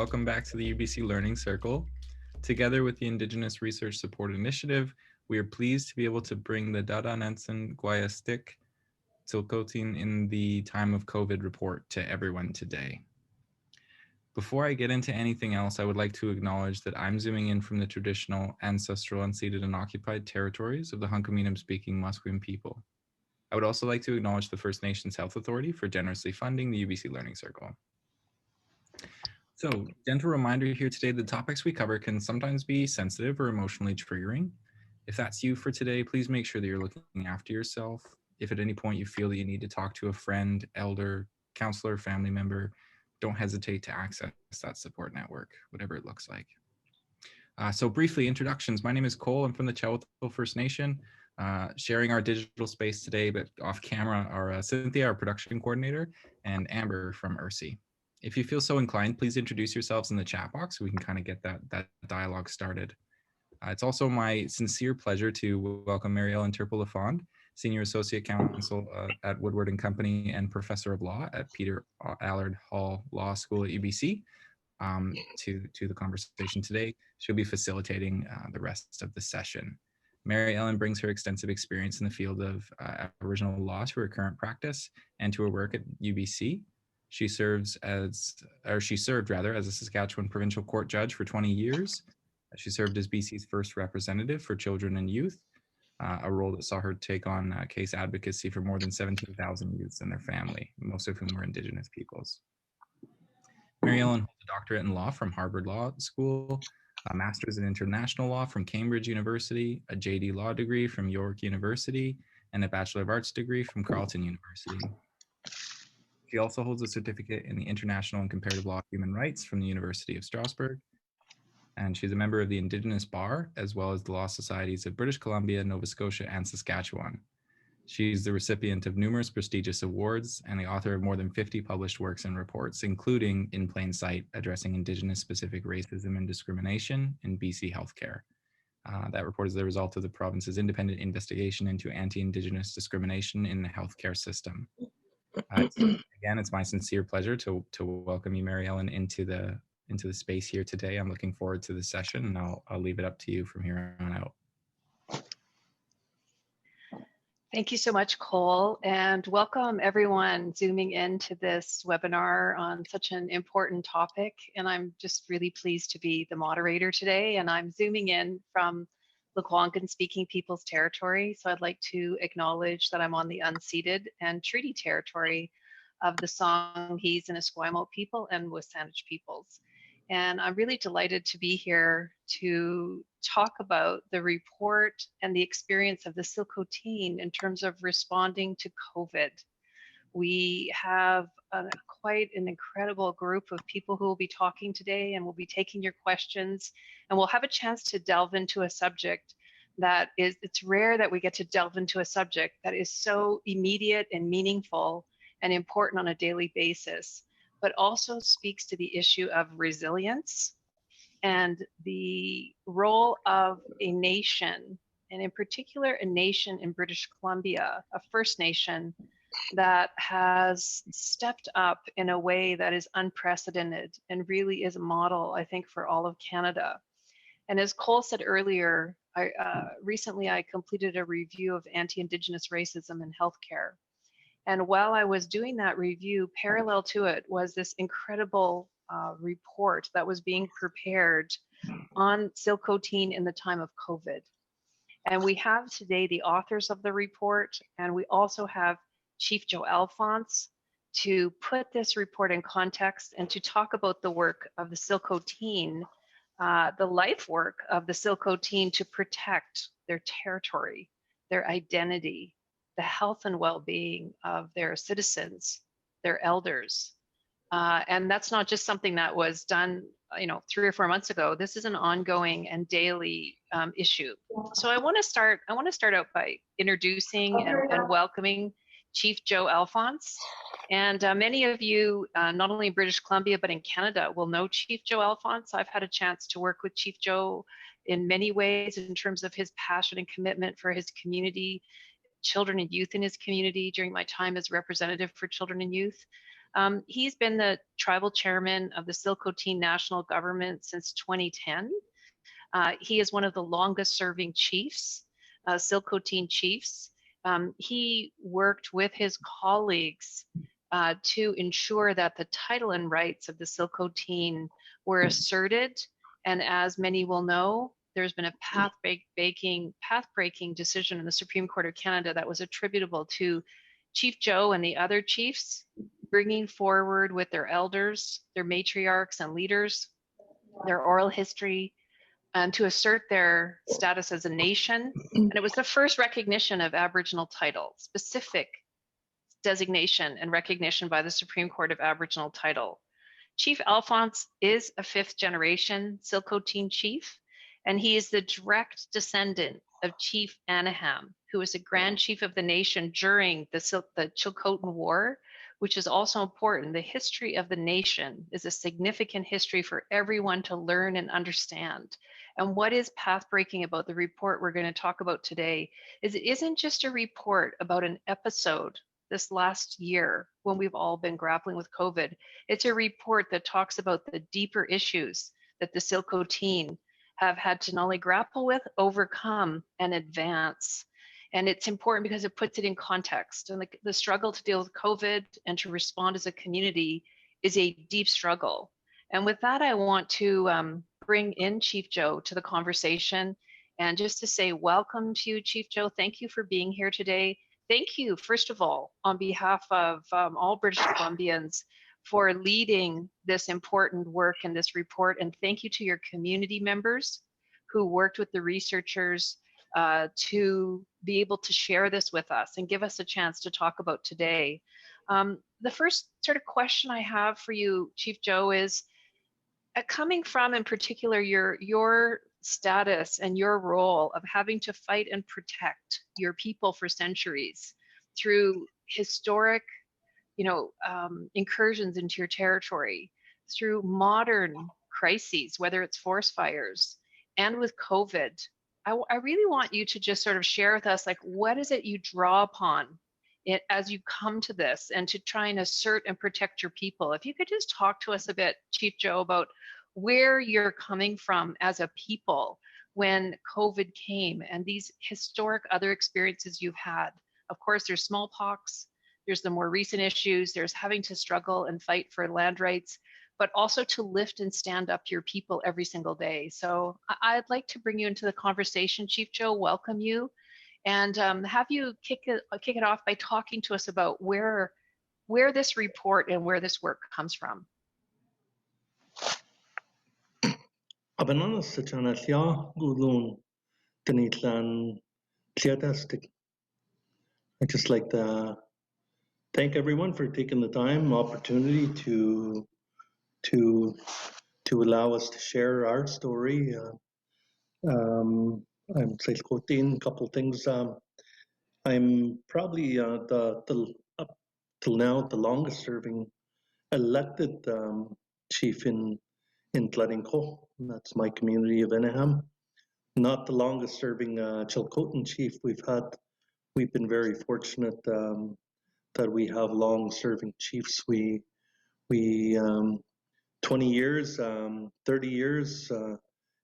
Welcome back to the UBC Learning Circle. Together with the Indigenous Research Support Initiative, we are pleased to be able to bring the Dada Nentsen Gha Yatastɨg ilhqot'in in the time of COVID report to everyone today. Before I get into anything else, I would like to acknowledge that I'm zooming in from the traditional, ancestral, unceded, and occupied territories of the Hunkaminam-speaking Musqueam people. I would also like to acknowledge the First Nations Health Authority for generously funding the UBC Learning Circle. So, gentle reminder here today, the topics we cover can sometimes be sensitive or emotionally triggering. If that's you for today, please make sure that you're looking after yourself. If at any point you feel that you need to talk to a friend, elder, counselor, family member, don't hesitate to access that support network, whatever it looks like. So briefly, introductions. My name is Cole. I'm from the Tsawwassen First Nation. Sharing our digital space today, but off camera are Cynthia, our production coordinator, and Amber from URSI. If you feel so inclined, please introduce yourselves in the chat box so we can kind of get that dialogue started. It's also my sincere pleasure to welcome Mary-Ellen Turpel-Lafond, Senior Associate Counsel at Woodward and Company and Professor of Law at Peter Allard Hall Law School at UBC, to the conversation today. She'll be facilitating the rest of the session. Mary-Ellen brings her extensive experience in the field of Aboriginal law to her current practice and to her work at UBC. She served as a Saskatchewan Provincial Court judge for 20 years. She served as BC's first representative for children and youth, a role that saw her take on case advocacy for more than 17,000 youths and their family, most of whom were Indigenous peoples. Mary-Ellen holds a doctorate in law from Harvard Law School, a master's in international law from Cambridge University, a JD Law degree from York University, and a Bachelor of Arts degree from Carleton University. She also holds a certificate in the International and Comparative Law of Human Rights from the University of Strasbourg. And she's a member of the Indigenous Bar, as well as the Law Societies of British Columbia, Nova Scotia, and Saskatchewan. She's the recipient of numerous prestigious awards and the author of more than 50 published works and reports, including In Plain Sight, addressing Indigenous-specific racism and discrimination in BC healthcare. That report is the result of the province's independent investigation into anti-Indigenous discrimination in the healthcare system. Again, it's my sincere pleasure to welcome you, Mary-Ellen, into the space here today. I'm looking forward to the session, and I'll leave it up to you from here on out. Thank you so much, Cole, and welcome everyone zooming into this webinar on such an important topic. And I'm just really pleased to be the moderator today, and I'm zooming in from Lekwungen speaking people's territory. So I'd like to acknowledge that I'm on the unceded and treaty territory of the Songhees and Esquimalt people and Wasanich peoples. And I'm really delighted to be here to talk about the report and the experience of the ilhqot'in in terms of responding to COVID. We have quite an incredible group of people who will be talking today, and we'll be taking your questions, and we'll have a chance to delve into a subject that is, it's rare that we get to delve into a subject that is so immediate and meaningful and important on a daily basis, but also speaks to the issue of resilience and the role of a nation, and in particular, a nation in British Columbia, a First Nation, that has stepped up in a way that is unprecedented and really is a model, I think, for all of Canada. And as Cole said earlier, recently I completed a review of anti-Indigenous racism in healthcare. And while I was doing that review, parallel to it was this incredible report that was being prepared on ilhqot'in in the time of COVID. And we have today the authors of the report, and we also have Chief Joe Alphonse to put this report in context and to talk about the work of the ilhqot'in, the life work of the ilhqot'in to protect their territory, their identity, the health and well-being of their citizens, their elders. And that's not just something that was done, 3 or 4 months ago. This is an ongoing and daily issue. So I want to start out by introducing and welcoming Chief Joe Alphonse. And many of you, not only in British Columbia, but in Canada, will know Chief Joe Alphonse. I've had a chance to work with Chief Joe in many ways in terms of his passion and commitment for his community, children and youth in his community during my time as representative for children and youth. He's been the tribal chairman of the ilhqot'in national government since 2010. He is one of the longest serving chiefs, ilhqot'in chiefs. He worked with his colleagues to ensure that the title and rights of the ilhqot'in were asserted. And as many will know, there's been a path-breaking decision in the Supreme Court of Canada that was attributable to Chief Joe and the other chiefs bringing forward with their elders, their matriarchs and leaders, their oral history, and to assert their status as a nation. And it was the first recognition of Aboriginal title, specific designation and recognition by the Supreme Court of Aboriginal title. Chief Alphonse is a fifth generation ilhqot'in chief, and he is the direct descendant of Chief Anaham, who was a Grand Chief of the nation during the Chilcotin War, which is also important. The history of the nation is a significant history for everyone to learn and understand. And what is path-breaking about the report we're going to talk about today is it isn't just a report about an episode this last year when we've all been grappling with COVID. It's a report that talks about the deeper issues that the ilhqot'in have had to not only grapple with, overcome, and advance. And it's important because it puts it in context. And the struggle to deal with COVID and to respond as a community is a deep struggle. And with that, I want to bring in Chief Joe to the conversation. And just to say welcome to you, Chief Joe. Thank you for being here today. Thank you, first of all, on behalf of all British Columbians for leading this important work in this report. And thank you to your community members who worked with the researchers to be able to share this with us and give us a chance to talk about today. The first sort of question I have for you, Chief Joe, is coming from, in particular, your status and your role of having to fight and protect your people for centuries through historic, incursions into your territory, through modern crises, whether it's forest fires and with COVID. I really want you to just sort of share with us, like, what is it you draw upon as you come to this and to try and assert and protect your people? If you could just talk to us a bit, Chief Joe, about where you're coming from as a people when COVID came and these historic other experiences you've had. Of course, there's smallpox, there's the more recent issues, there's having to struggle and fight for land rights, but also to lift and stand up your people every single day. So I'd like to bring you into the conversation, Chief Joe, welcome you, and have you kick it off by talking to us about where this report and where this work comes from. I'd just like to thank everyone for taking the time, opportunity to allow us to share our story. I'm ilhqot'in, a couple things. I'm probably up till now the longest serving elected chief in Tlarinco. That's my community of Inaham. Not the longest serving Chilcotin chief we've been very fortunate that we have long serving chiefs. We 20 years, 30 years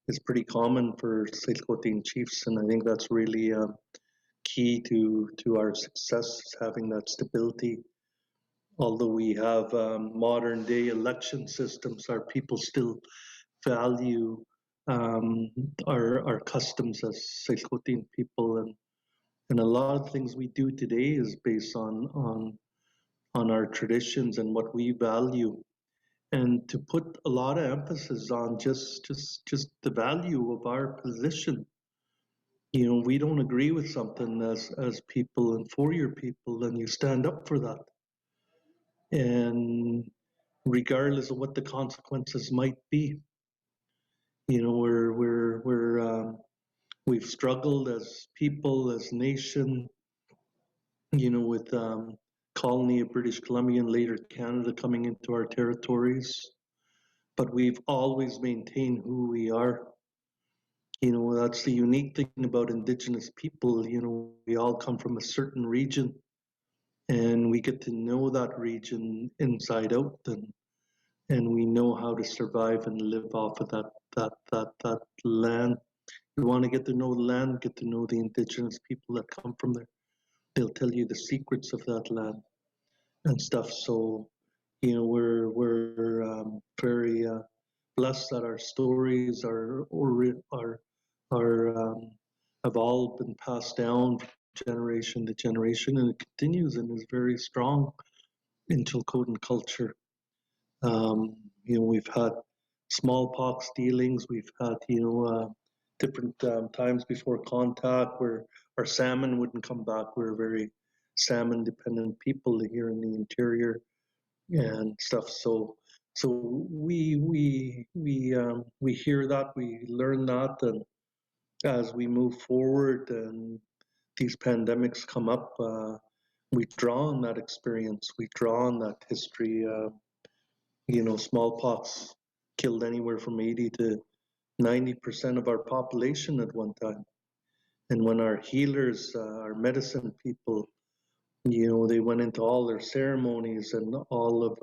is pretty common for ilhqot'in chiefs, and I think that's really key to our success, having that stability. Although we have modern day election systems, our people still value our customs as ilhqot'in people, and a lot of things we do today is based on our traditions and what we value, and to put a lot of emphasis on just the value of our position. We don't agree with something as people and for your people, and you stand up for that, and regardless of what the consequences might be. We've struggled as people, as nation, with colony of British Columbia and later Canada coming into our territories. But we've always maintained who we are. That's the unique thing about Indigenous people. We all come from a certain region, and we get to know that region inside out, and we know how to survive and live off of that land. You want to get to know the land, get to know the indigenous people that come from there. They'll tell you the secrets of that land and stuff. So, you know, we're very blessed that our stories have all been passed down generation to generation, and it continues and is very strong in Chilcotin culture. You know, we've had smallpox dealings, we've had, you know, different times before contact where our salmon wouldn't come back. We're very salmon dependent people here in the interior and stuff. So we hear that, we learn that, and as we move forward and these pandemics come up, we draw on that experience, we draw on that history. You know, smallpox killed anywhere from 80 to 90% of our population at one time. And when our healers, our medicine people, you know, they went into all their ceremonies and all of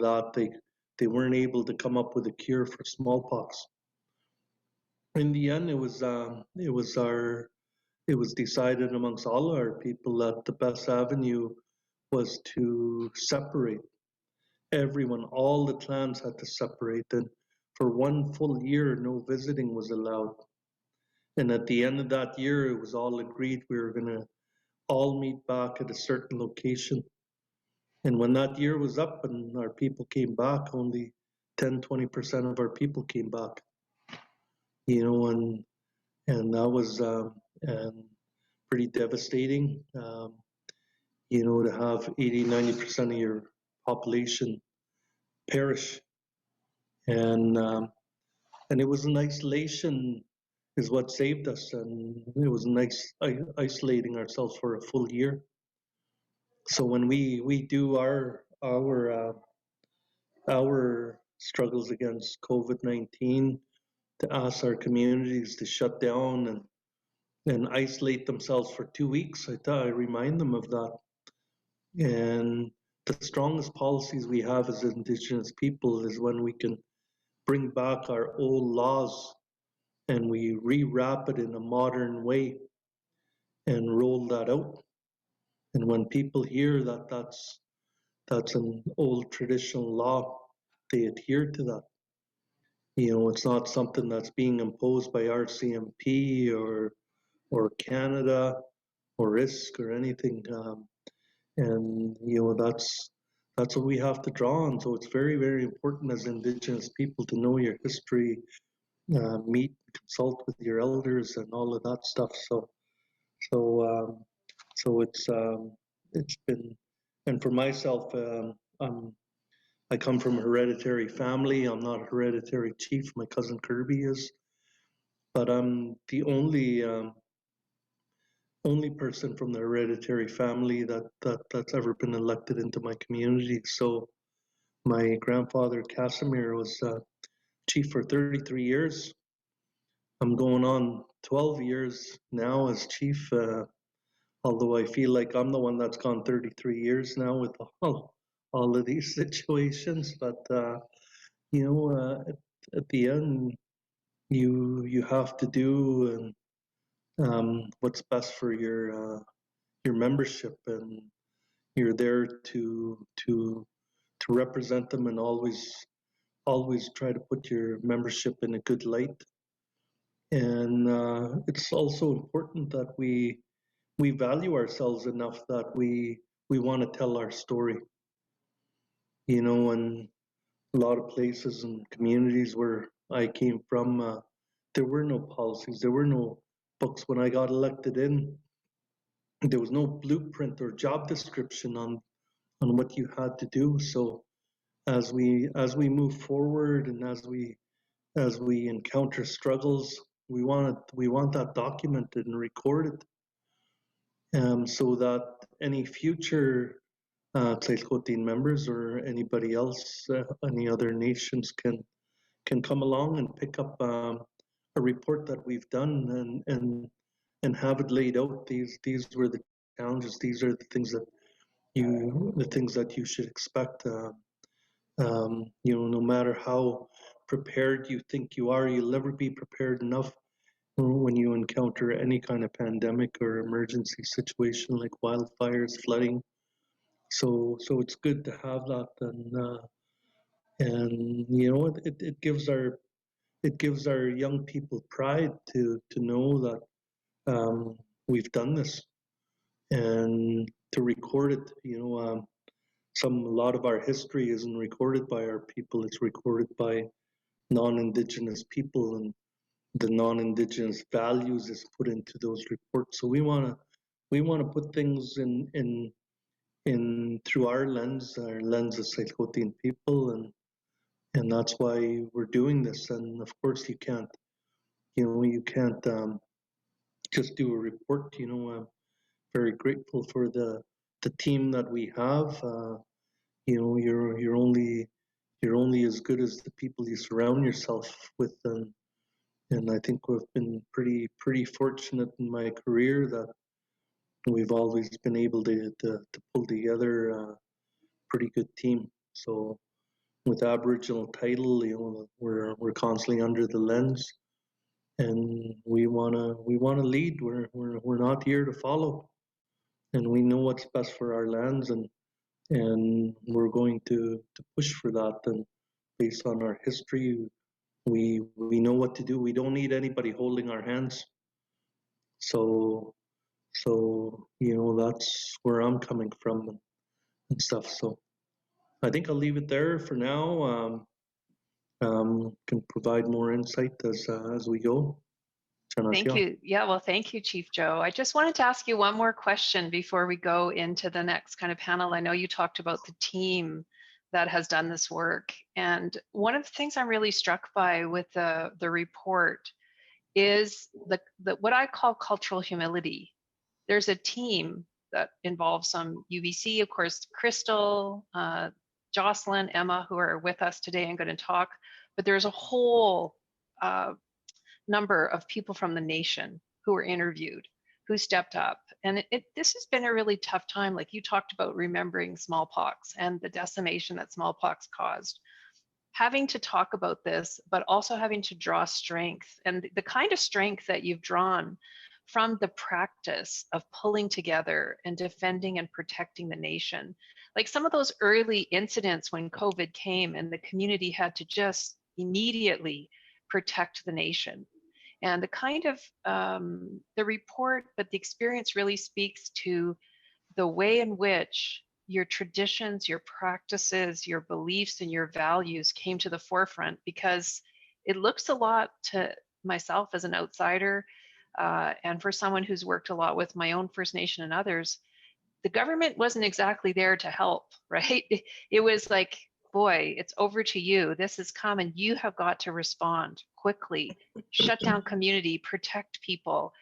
that, they weren't able to come up with a cure for smallpox. In the end, it was decided amongst all our people that the best avenue was to separate everyone. All the clans had to separate, and for 1 full year, no visiting was allowed. And at the end of that year, it was all agreed we were going to all meet back at a certain location. And when that year was up and our people came back, only 10-20% of our people came back. You know, and that was pretty devastating. You know, to have 80-90% of your population perish, and it was an isolation is what saved us, and it was nice isolating ourselves for a full year. So when we do our struggles against COVID-19, to ask our communities to shut down and isolate themselves for 2 weeks, I remind them of that. And the strongest policies we have as Indigenous people is when we can bring back our old laws and we rewrap it in a modern way and roll that out. And when people hear that that's an old traditional law, they adhere to that. You know, it's not something that's being imposed by RCMP or Canada or ISK or anything. And you know, that's what we have to draw on. So it's very, very important as Indigenous people to know your history, meet, consult with your elders, and all of that stuff. So it's been, and for myself, I come from a hereditary family. I'm not a hereditary chief. My cousin Kirby is, but I'm the only person from the hereditary family that's ever been elected into my community. So my grandfather Casimir was chief for 33 years. I'm going on 12 years now as chief, although I feel like I'm the one that's gone 33 years now with all of these situations. But you know, at the end, you have to do what's best for your membership, and you're there to represent them, and always try to put your membership in a good light. And it's also important that we value ourselves enough that we want to tell our story. You know, and a lot of places and communities where I came from, there were no policies, there were no books. When I got elected in, there was no blueprint or job description on what you had to do. So as we move forward and as we encounter struggles, we want that documented and recorded, so that any future ilhqot'in members or anybody else, any other nations can come along and pick up a report that we've done and have it laid out. These were the challenges. These are the things that the things that you should expect. No matter how prepared you think you are, you'll never be prepared enough when you encounter any kind of pandemic or emergency situation like wildfires, flooding. So it's good to have that, and it gives our young people pride to know that we've done this, and to record it. A lot of our history isn't recorded by our people; it's recorded by non-Indigenous people, and the non-Indigenous values is put into those reports. So we wanna put things in through our lens of ilhqot'in people, and that's why we're doing this. And of course, you can't just do a report. I'm very grateful for the team that we have. You're only as good as the people you surround yourself with, and I think we've been pretty fortunate in my career that we've always been able to pull together a pretty good team. So with Aboriginal title, we're constantly under the lens, and we wanna lead. We're not here to follow, and we know what's best for our lands, and we're going to push for that. And based on our history, we know what to do. We don't need anybody holding our hands. So that's where I'm coming from, and stuff. So I think I'll leave it there for now. Can provide more insight as we go. Thank you. Yeah, well, thank you, Chief Joe. I just wanted to ask you one more question before we go into the next kind of panel. I know you talked about the team that has done this work. And one of the things I'm really struck by with the report is the what I call cultural humility. There's a team that involves some UBC, of course, Crystal, Jocelyn, Emma, who are with us today and going to talk, but there's a whole number of people from the nation who were interviewed, who stepped up. And this has been a really tough time. Like you talked about remembering smallpox and the decimation that smallpox caused. Having to talk about this, but also having to draw strength, and the kind of strength that you've drawn from the practice of pulling together and defending and protecting the nation. Like some of those early incidents when COVID came and the community had to just immediately protect the nation. And the kind of the report, but the experience really speaks to the way in which your traditions, your practices, your beliefs, and your values came to the forefront, because it looks a lot to myself as an outsider, and for someone who's worked a lot with my own First Nation and others, the government wasn't exactly there to help, right? It was like, boy, it's over to you. This has come and you have got to respond quickly, shut down community, protect people,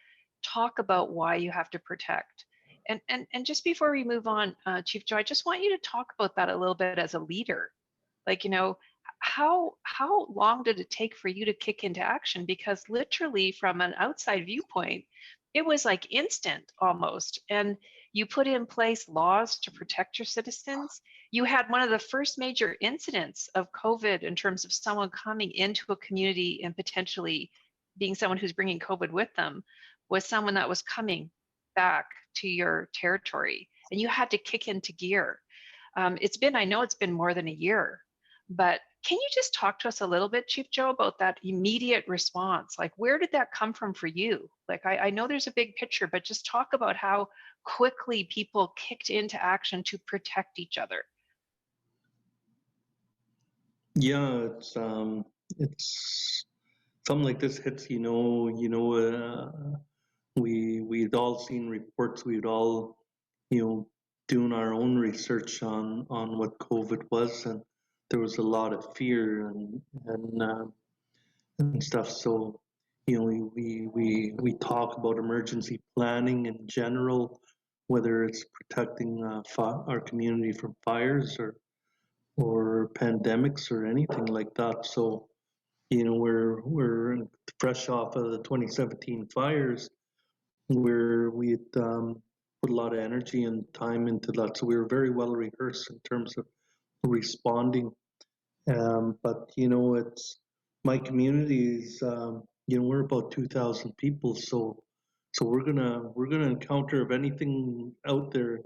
talk about why you have to protect. And just before we move on, Chief Joe, I just want you to talk about that a little bit as a leader. Like, how long did it take for you to kick into action? Because literally from an outside viewpoint, it was like instant almost. And you put in place laws to protect your citizens. You had one of the first major incidents of COVID in terms of someone coming into a community and potentially being someone who's bringing COVID with them, was someone that was coming back to your territory, and you had to kick into gear. I know it's been more than a year, but can you just talk to us a little bit, Chief Joe, about that immediate response? Like, where did that come from for you? Like, I know there's a big picture, but just talk about how quickly people kicked into action to protect each other. Yeah, it's something like this hits. We'd all seen reports. We'd all, doing our own research on what COVID was, and there was a lot of fear and stuff. So, we talk about emergency planning in general, whether it's protecting our community from fires or pandemics or anything like that. So, we're fresh off of the 2017 fires, where we had put a lot of energy and time into that. So we were very well rehearsed in terms of responding. But it's my community is we're about 2,000 people, so we're gonna encounter, if anything out there,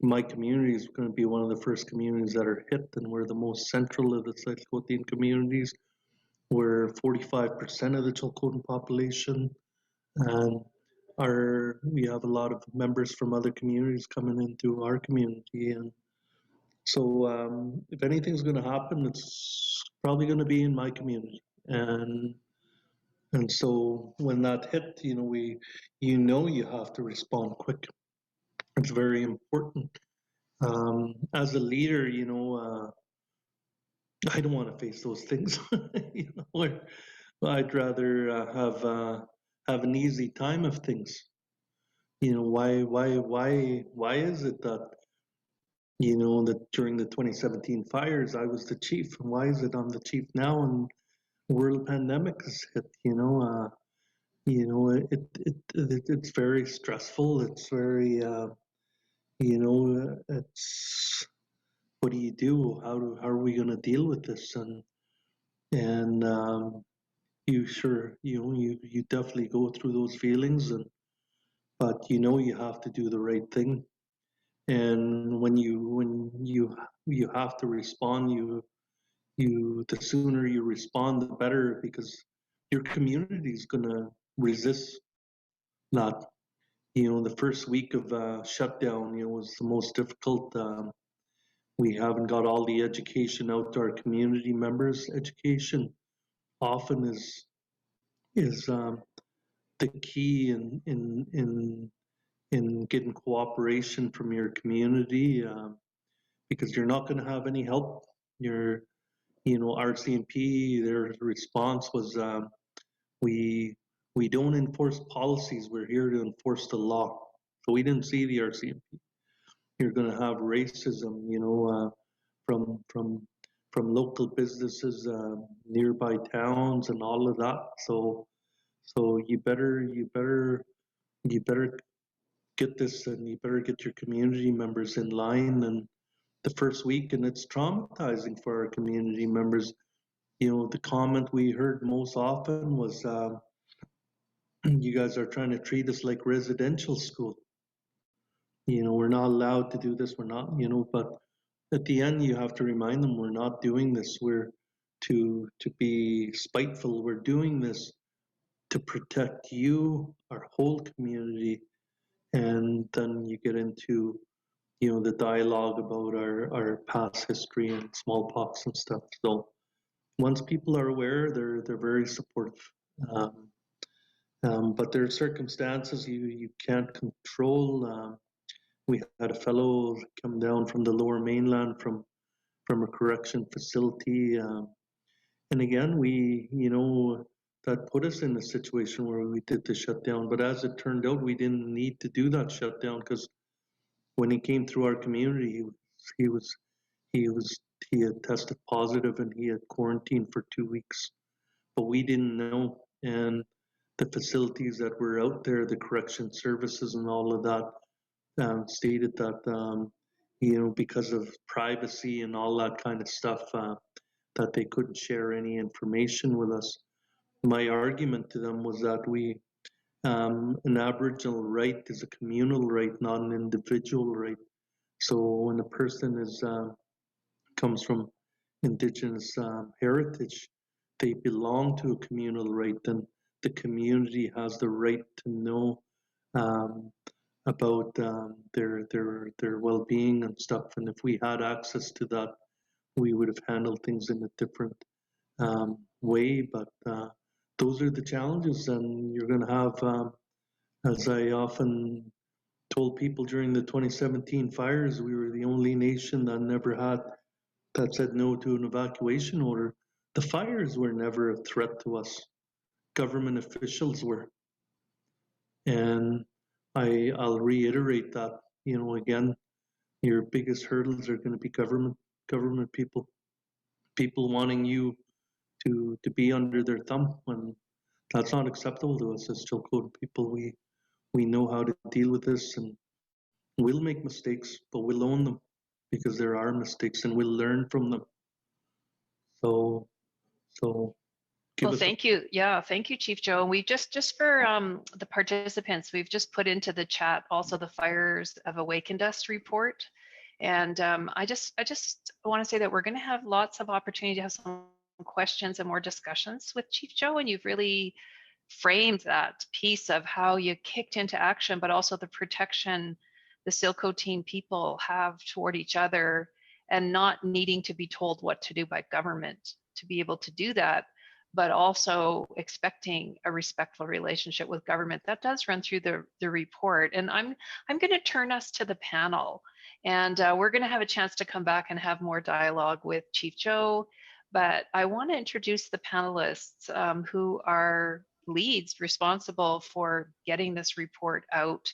my community is going to be one of the first communities that are hit, and we're the most central of the Chilcotin communities. We're 45% of the Chilcotin population, and we have a lot of members from other communities coming into our community. And so if anything's going to happen, it's probably going to be in my community. And so when that hit, you have to respond quick. It's very important. As a leader, I don't want to face those things. I'd rather have an easy time of things. Why is it that that during the 2017 fires I was the chief, and why is it I'm the chief now and world pandemic has hit? It's very stressful. It's very it's what do you do? How are we going to deal with this? And you definitely go through those feelings, but you have to do the right thing. And when you have to respond, the sooner you respond, the better, because your community is going to resist that. The first week of shutdown, was the most difficult. We haven't got all the education out to our community members. Education often is the key in getting cooperation from your community, because you're not going to have any help. RCMP, their response was, we don't enforce policies. We're here to enforce the law. So we didn't see the RCMP. You're going to have racism, from local businesses, nearby towns, and all of that. So you better get this, and you better get your community members in line. And the first week, and it's traumatizing for our community members. The comment we heard most often was, you guys are trying to treat us like residential school. We're not allowed to do this. We're not, but at the end, you have to remind them we're not doing this. We're to be spiteful. We're doing this to protect you, our whole community. And then you get into, the dialogue about our past history and smallpox and stuff. So once people are aware, they're very supportive. But there are circumstances you can't control. We had a fellow come down from the Lower Mainland from a correction facility, and again, that put us in a situation where we did the shutdown. But as it turned out, we didn't need to do that shutdown, because when he came through our community, he had tested positive, and he had quarantined for 2 weeks. But we didn't know, and the facilities that were out there, the correction services and all of that, stated that because of privacy and all that kind of stuff, that they couldn't share any information with us. My argument to them was that an Aboriginal right is a communal right, not an individual right. So when a person comes from Indigenous heritage, they belong to a communal right, and the community has the right to know about their well-being and stuff. And if we had access to that, we would have handled things in a different way. But those are the challenges, and you're going to have, as I often told people during the 2017 fires, we were the only nation that said no to an evacuation order. The fires were never a threat to us. Government officials were. And I'll reiterate that, again, your biggest hurdles are going to be government people wanting you to be under their thumb, and that's not acceptable to us as Chilcotin people. We know how to deal with this, and We'll make mistakes, but we'll own them because there are mistakes and we'll learn from them. So, so give Well, us a thank you. Yeah, thank you, Chief Joe. And we just for the participants, we've just put into the chat also the Fires Have Awakened Us report. And I just want to say that we're going to have lots of opportunity to have some questions and more discussions with Chief Joe. And you've really framed that piece of how you kicked into action, but also the protection the ilhqot'in people have toward each other and not needing to be told what to do by government to be able to do that, but also expecting a respectful relationship with government. That does run through the report. And I'm going to turn us to the panel, and we're going to have a chance to come back and have more dialogue with Chief Joe. But I want to introduce the panelists who are leads responsible for getting this report out,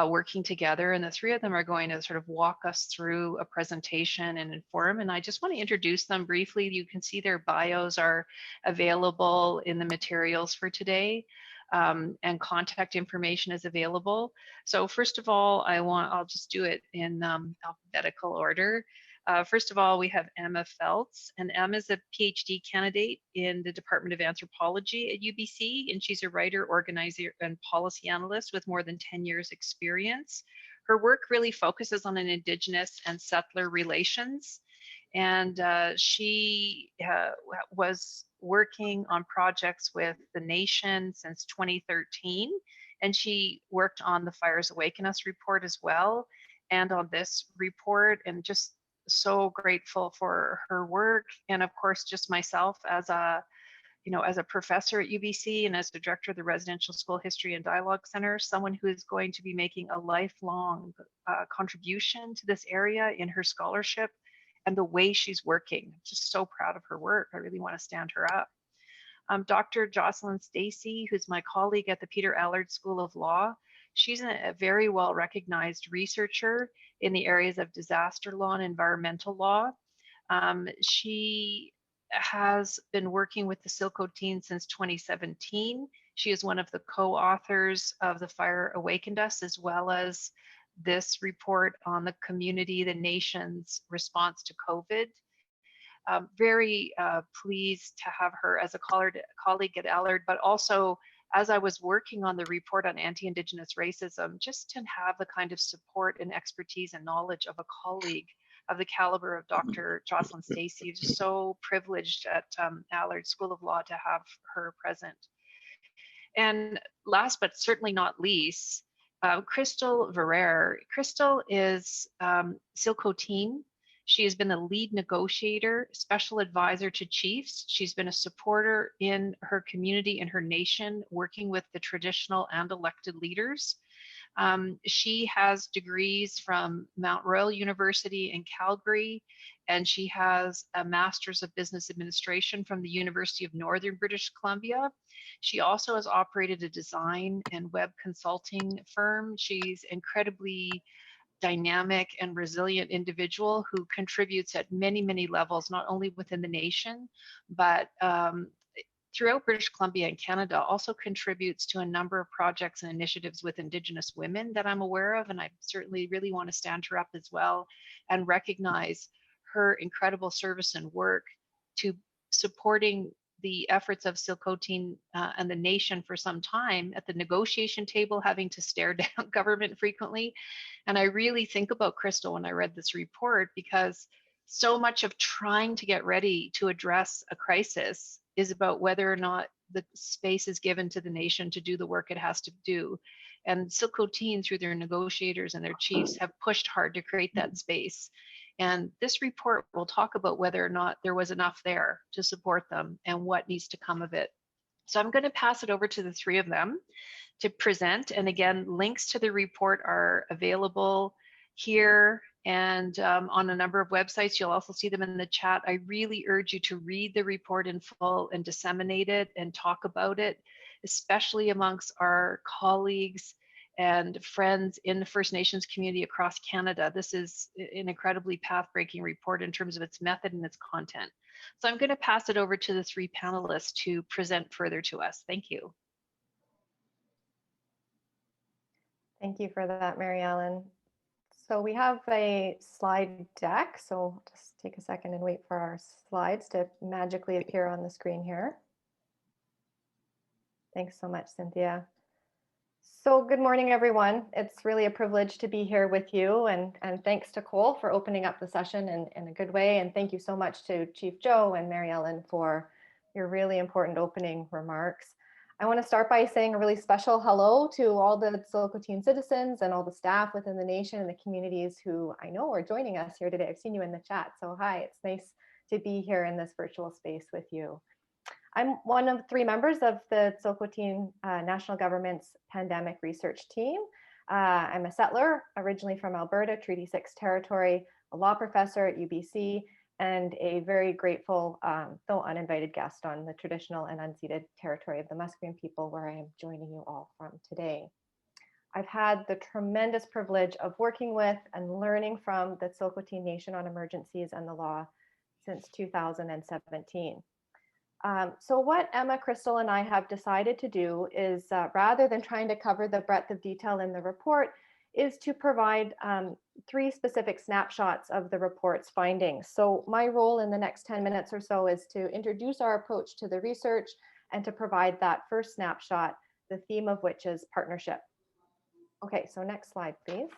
working together. And the three of them are going to sort of walk us through a presentation and inform. And I just want to introduce them briefly. You can see their bios are available in the materials for today. And contact information is available. So first of all, I'll just do it in alphabetical order. First of all, we have Emma Feltz, and Emma is a PhD candidate in the Department of Anthropology at UBC, and she's a writer, organizer, and policy analyst with more than 10 years experience. Her work really focuses on Indigenous and settler relations, and she was working on projects with the nation since 2013, and she worked on the Fires Awaken Us report as well, and on this report, and just so grateful for her work. And of course, just myself as a professor at UBC and as the director of the Residential School History and Dialogue Center, someone who is going to be making a lifelong contribution to this area in her scholarship and the way she's working. I'm just so proud of her work. I really want to stand her up. Dr. Jocelyn Stacey, who's my colleague at the Peter Allard School of Law. She's a very well recognized researcher in the areas of disaster law and environmental law. She has been working with the ilhqot'in since 2017. She is one of the co-authors of The Fire Awakened Us, as well as this report on the community, the nation's response to COVID. Very pleased to have her as a colleague at Allard, but also as I was working on the report on anti-Indigenous racism, just to have the kind of support and expertise and knowledge of a colleague of the caliber of Dr. Jocelyn Stacey. Just so privileged at Allard School of Law to have her present. And last but certainly not least, Crystal Verrer. Crystal is ilhqot'in. She has been a lead negotiator, special advisor to chiefs. She's been a supporter in her community and her nation, working with the traditional and elected leaders. She has degrees from Mount Royal University in Calgary, and she has a Master's of Business Administration from the University of Northern British Columbia. She also has operated a design and web consulting firm. She's incredibly dynamic and resilient individual who contributes at many, many levels, not only within the nation, but throughout British Columbia and Canada, also contributes to a number of projects and initiatives with Indigenous women that I'm aware of. And I certainly really want to stand her up as well and recognize her incredible service and work to supporting the efforts of ilhqot'in and the nation for some time at the negotiation table, having to stare down government frequently. And I really think about Crystal when I read this report, because so much of trying to get ready to address a crisis is about whether or not the space is given to the nation to do the work it has to do. And ilhqot'in, through their negotiators and their chiefs, have pushed hard to create that space. And this report will talk about whether or not there was enough there to support them and what needs to come of it. So I'm going to pass it over to the three of them to present. And again, links to the report are available here and on a number of websites. You'll also see them in the chat. I really urge you to read the report in full and disseminate it and talk about it, especially amongst our colleagues and friends in the First Nations community across Canada. This is an incredibly path-breaking report in terms of its method and its content. So I'm going to pass it over to the three panelists to present further to us. Thank you. Thank you for that, Mary Ellen. So we have a slide deck, so just take a second and wait for our slides to magically appear on the screen here. Thanks so much, Cynthia. So good morning, everyone. It's really a privilege to be here with you, and thanks to Cole for opening up the session in a good way. And thank you so much to Chief Joe and Mary Ellen for your really important opening remarks. I want to start by saying a really special hello to all the ilhqot'in citizens and all the staff within the nation and the communities who I know are joining us here today. I've seen you in the chat, so hi, it's nice to be here in this virtual space with you. I'm one of 3 members of the ilhqot'in National Government's Pandemic Research Team. I'm a settler, originally from Alberta, Treaty 6 territory, a law professor at UBC, and a very grateful, though uninvited guest on the traditional and unceded territory of the Musqueam people, where I am joining you all from today. I've had the tremendous privilege of working with and learning from the ilhqot'in Nation on emergencies and the law since 2017. So what Emma, Crystal, and I have decided to do is, rather than trying to cover the breadth of detail in the report, is to provide 3 specific snapshots of the report's findings. So my role in the next 10 minutes or so is to introduce our approach to the research and to provide that first snapshot, the theme of which is partnership. Okay, so next slide, please.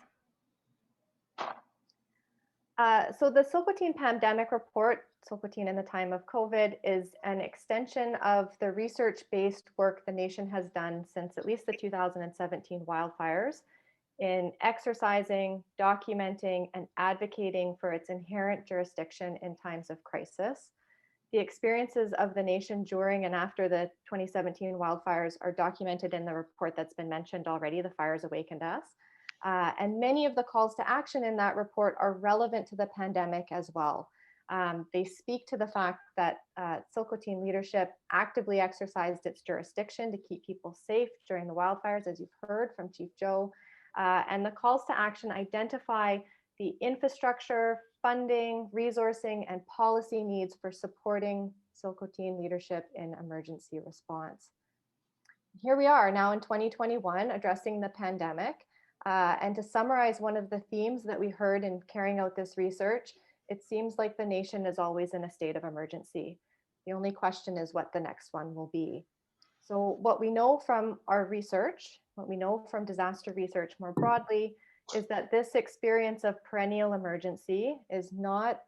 So the ilhqot'in Pandemic Report, ilhqot'in in the time of COVID, is an extension of the research-based work the nation has done since at least the 2017 wildfires in exercising, documenting, and advocating for its inherent jurisdiction in times of crisis. The experiences of the nation during and after the 2017 wildfires are documented in the report that's been mentioned already, The Fires Awakened Us. And many of the calls to action in that report are relevant to the pandemic as well. They speak to the fact that ilhqot'in leadership actively exercised its jurisdiction to keep people safe during the wildfires, as you've heard from Chief Joe. And the calls to action identify the infrastructure, funding, resourcing, and policy needs for supporting ilhqot'in leadership in emergency response. Here we are now in 2021 addressing the pandemic. And to summarize one of the themes that we heard in carrying out this research, it seems like the nation is always in a state of emergency. The only question is what the next one will be. So what we know from our research, what we know from disaster research more broadly, is that this experience of perennial emergency is not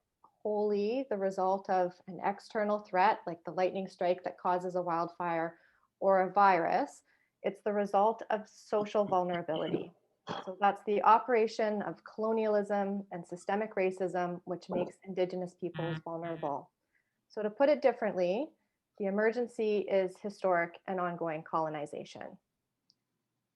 wholly the result of an external threat like the lightning strike that causes a wildfire or a virus. It's the result of social vulnerability. So that's the operation of colonialism and systemic racism, which makes Indigenous peoples vulnerable. So to put it differently, the emergency is historic and ongoing colonization.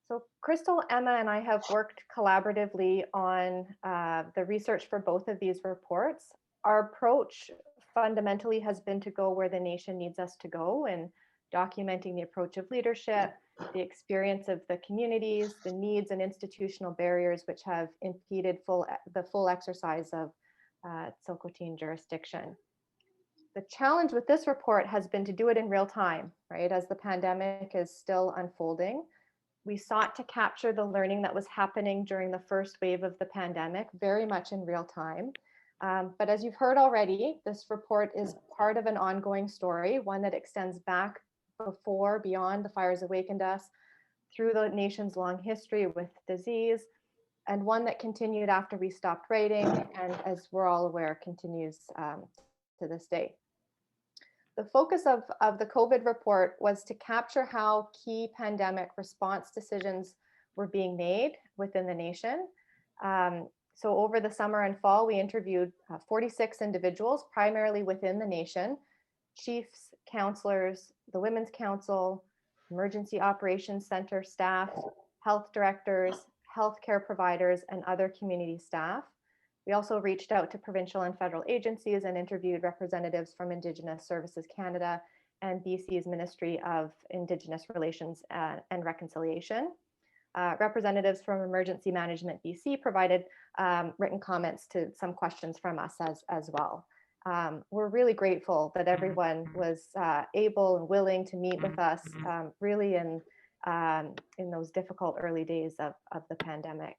So Crystal, Emma, and I have worked collaboratively on the research for both of these reports. Our approach fundamentally has been to go where the nation needs us to go, and documenting the approach of leadership, the experience of the communities, the needs and institutional barriers which have impeded the full exercise of ilhqot'in jurisdiction. The challenge with this report has been to do it in real time, right? As the pandemic is still unfolding. We sought to capture the learning that was happening during the first wave of the pandemic very much in real time. But as you've heard already, this report is part of an ongoing story, one that extends back beyond the Fires Awakened Us, through the nation's long history with disease, and one that continued after we stopped writing, and as we're all aware, continues to this day. The focus of the COVID report was to capture how key pandemic response decisions were being made within the nation. So over the summer and fall, we interviewed 46 individuals, primarily within the nation, chiefs, counselors, the Women's Council, Emergency Operations Center staff, health directors, healthcare providers, and other community staff. We also reached out to provincial and federal agencies and interviewed representatives from Indigenous Services Canada and BC's Ministry of Indigenous Relations and Reconciliation. Representatives from Emergency Management BC provided written comments to some questions from us as well. We're really grateful that everyone was able and willing to meet with us really in those difficult early days of the pandemic.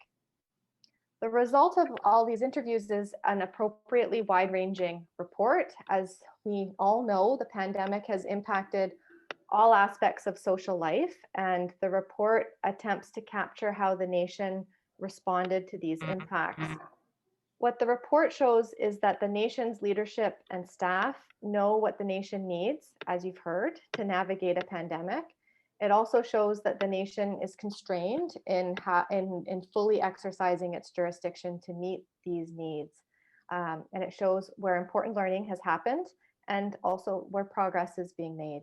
The result of all these interviews is an appropriately wide-ranging report. As we all know, the pandemic has impacted all aspects of social life, and the report attempts to capture how the nation responded to these impacts. What the report shows is that the nation's leadership and staff know what the nation needs, as you've heard, to navigate a pandemic. It also shows that the nation is constrained in fully exercising its jurisdiction to meet these needs. And it shows where important learning has happened and also where progress is being made.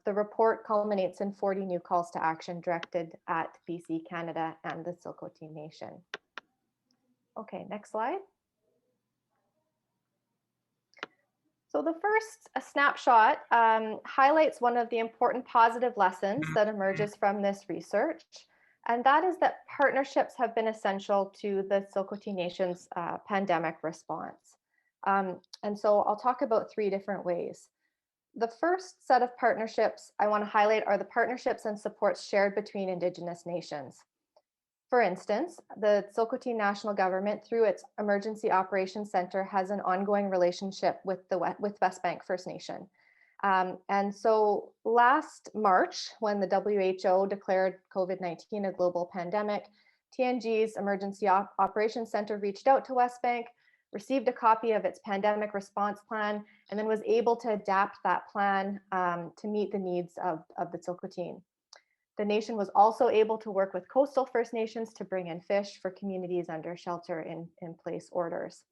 The report culminates in 40 new calls to action directed at BC, Canada, and the Silhqot'in Nation. Okay, next slide. So the first snapshot highlights one of the important positive lessons that emerges from this research, and that is that partnerships have been essential to the Silhqot'in Nation's pandemic response. And so I'll talk about 3 different ways. The first set of partnerships I want to highlight are the partnerships and supports shared between Indigenous nations. For instance, the Silhqot'in National Government, through its Emergency Operations Center, has an ongoing relationship with Westbank First Nation. And so last March, when the WHO declared COVID-19 a global pandemic, TNG's Emergency Operations Center reached out to Westbank, received a copy of its pandemic response plan, and then was able to adapt that plan to meet the needs of the Silhqot'in. The nation was also able to work with coastal First Nations to bring in fish for communities under shelter in place orders.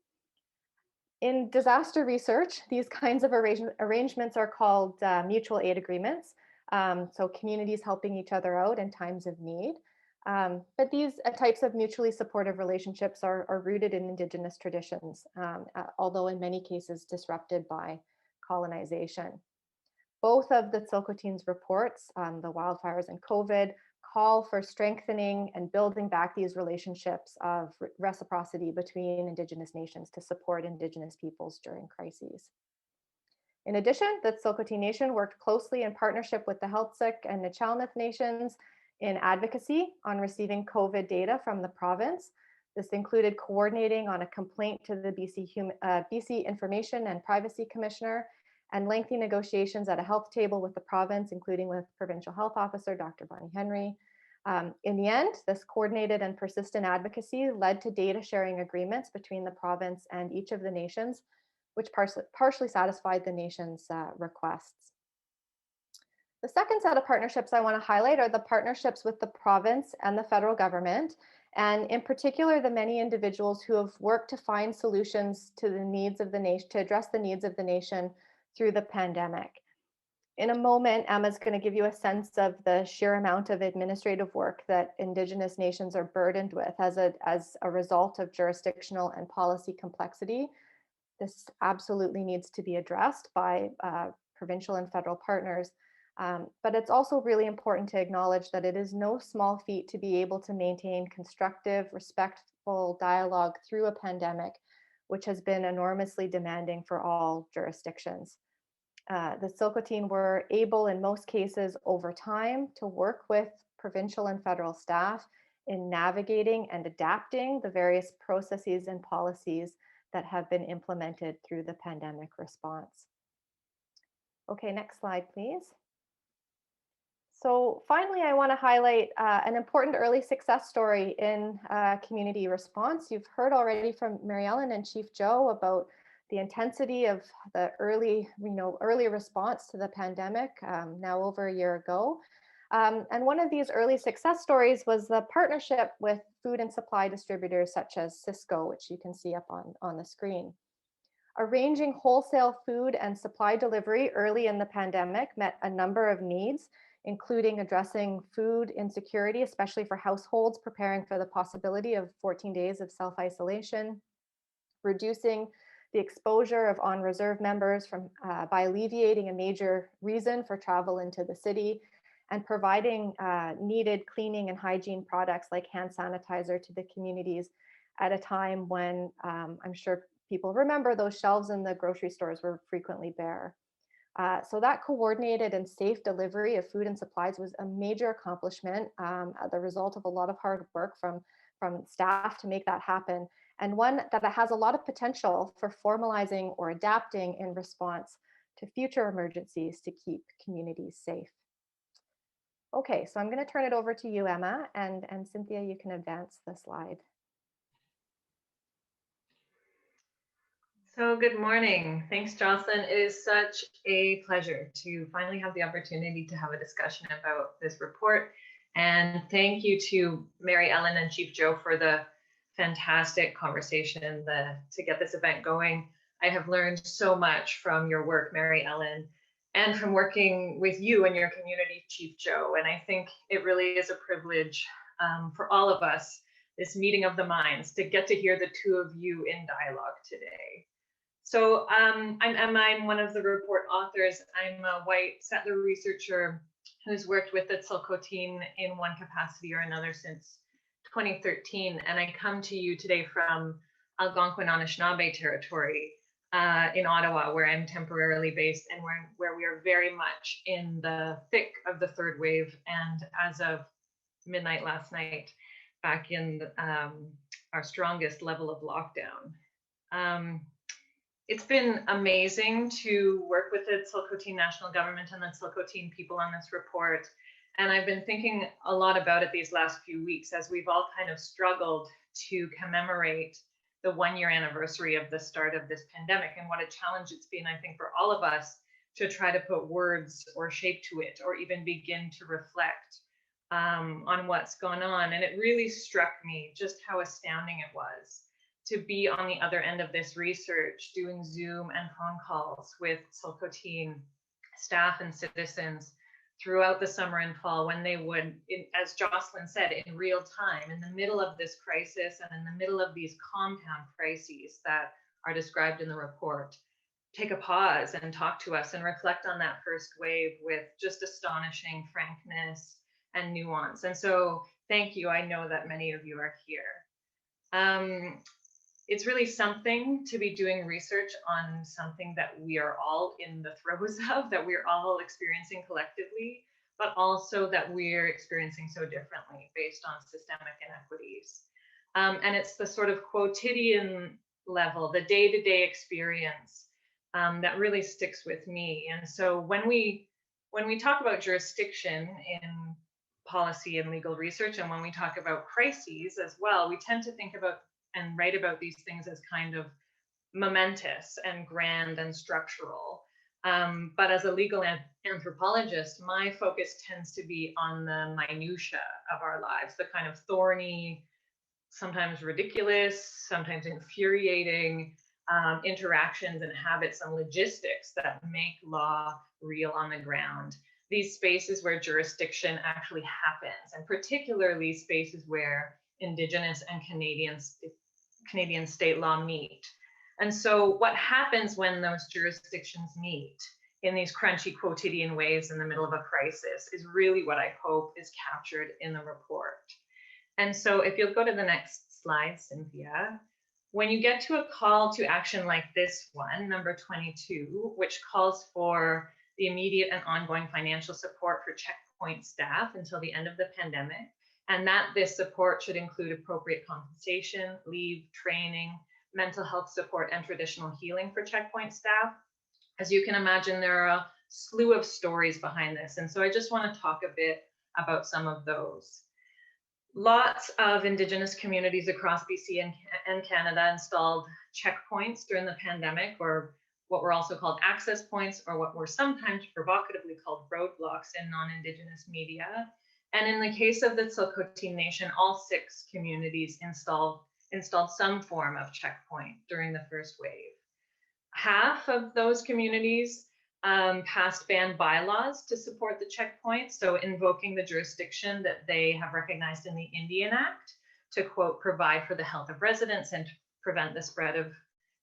In disaster research, these kinds of arrangements are called mutual aid agreements. So communities helping each other out in times of need. But these types of mutually supportive relationships are rooted in Indigenous traditions, although in many cases disrupted by colonization. Both of the Silhqot'in's reports, the wildfires and COVID, call for strengthening and building back these relationships of reciprocity between Indigenous nations to support Indigenous peoples during crises. In addition, the Silhqot'in Nation worked closely in partnership with the Heiltsuk and Nachalnith nations in advocacy on receiving COVID data from the province. This included coordinating on a complaint to the BC Information and Privacy Commissioner, and lengthy negotiations at a health table with the province, including with Provincial Health Officer, Dr. Bonnie Henry. In the end, this coordinated and persistent advocacy led to data sharing agreements between the province and each of the nations, which partially satisfied the nation's requests. The second set of partnerships I want to highlight are the partnerships with the province and the federal government, and in particular, the many individuals who have worked to find solutions to the needs of the nation, to address the needs of the nation through the pandemic. In a moment, Emma's going to give you a sense of the sheer amount of administrative work that Indigenous nations are burdened with as a result of jurisdictional and policy complexity. This absolutely needs to be addressed by provincial and federal partners. But it's also really important to acknowledge that it is no small feat to be able to maintain constructive, respectful dialogue through a pandemic, which has been enormously demanding for all jurisdictions. The Silhqot'in were able, in most cases, over time, to work with provincial and federal staff in navigating and adapting the various processes and policies that have been implemented through the pandemic response. Okay, next slide, please. So finally, I want to highlight an important early success story in community response. You've heard already from Mary Ellen and Chief Joe about the intensity of the early response to the pandemic now over a year ago. And one of these early success stories was the partnership with food and supply distributors such as Cisco, which you can see up on the screen. Arranging wholesale food and supply delivery early in the pandemic met a number of needs, including addressing food insecurity, especially for households preparing for the possibility of 14 days of self-isolation, reducing the exposure of on-reserve members by alleviating a major reason for travel into the city, and providing needed cleaning and hygiene products like hand sanitizer to the communities at a time when I'm sure people remember those shelves in the grocery stores were frequently bare. So that coordinated and safe delivery of food and supplies was a major accomplishment, the result of a lot of hard work from from staff to make that happen, and one that has a lot of potential for formalizing or adapting in response to future emergencies to keep communities safe. Okay, so I'm going to turn it over to you, Emma, and Cynthia, you can advance the slide. So good morning. Thanks, Jocelyn. It is such a pleasure to finally have the opportunity to have a discussion about this report. And thank you to Mary Ellen and Chief Joe for the fantastic conversation to get this event going. I have learned so much from your work, Mary Ellen, and from working with you and your community, Chief Joe. And I think it really is a privilege for all of us, this meeting of the minds, to get to hear the two of you in dialogue today. So I'm Emma, I'm one of the report authors. I'm a white settler researcher who's worked with the ilhqot'in in one capacity or another since 2013. And I come to you today from Algonquin Anishinaabe territory in Ottawa, where I'm temporarily based and where we are very much in the thick of the third wave. And as of midnight last night, back in our strongest level of lockdown. It's been amazing to work with the ilhqot'in national government and the ilhqot'in people on this report. And I've been thinking a lot about it these last few weeks as we've all kind of struggled to commemorate the 1-year anniversary of the start of this pandemic, and what a challenge it's been, I think, for all of us to try to put words or shape to it, or even begin to reflect on what's gone on. And it really struck me just how astounding it was to be on the other end of this research, doing Zoom and phone calls with ilhqot'in staff and citizens throughout the summer and fall, when they would, as Jocelyn said, in real time, in the middle of this crisis and in the middle of these compound crises that are described in the report, take a pause and talk to us and reflect on that first wave with just astonishing frankness and nuance. And so thank you. I know that many of you are here. It's really something to be doing research on something that we are all in the throes of, that we're all experiencing collectively, but also that we're experiencing so differently based on systemic inequities. And it's the sort of quotidian level, the day-to-day experience that really sticks with me. And so when we talk about jurisdiction in policy and legal research, and when we talk about crises as well, we tend to think about and write about these things as kind of momentous and grand and structural. But as a legal anthropologist, my focus tends to be on the minutia of our lives, the kind of thorny, sometimes ridiculous, sometimes infuriating interactions and habits and logistics that make law real on the ground. These spaces where jurisdiction actually happens, and particularly spaces where Indigenous and Canadian state law meet. And so what happens when those jurisdictions meet in these crunchy quotidian ways in the middle of a crisis is really what I hope is captured in the report. And so if you'll go to the next slide, Cynthia, when you get to a call to action like this one, number 22, which calls for the immediate and ongoing financial support for checkpoint staff until the end of the pandemic, and that this support should include appropriate compensation, leave, training, mental health support, and traditional healing for checkpoint staff. As you can imagine, there are a slew of stories behind this. And so I just want to talk a bit about some of those. Lots of Indigenous communities across BC and Canada installed checkpoints during the pandemic, or what were also called access points, or what were sometimes provocatively called roadblocks in non-Indigenous media. And in the case of the ilhqot'in Nation, all 6 communities installed some form of checkpoint during the first wave. Half of those communities passed ban bylaws to support the checkpoint, so invoking the jurisdiction that they have recognized in the Indian Act to, quote, provide for the health of residents and to prevent the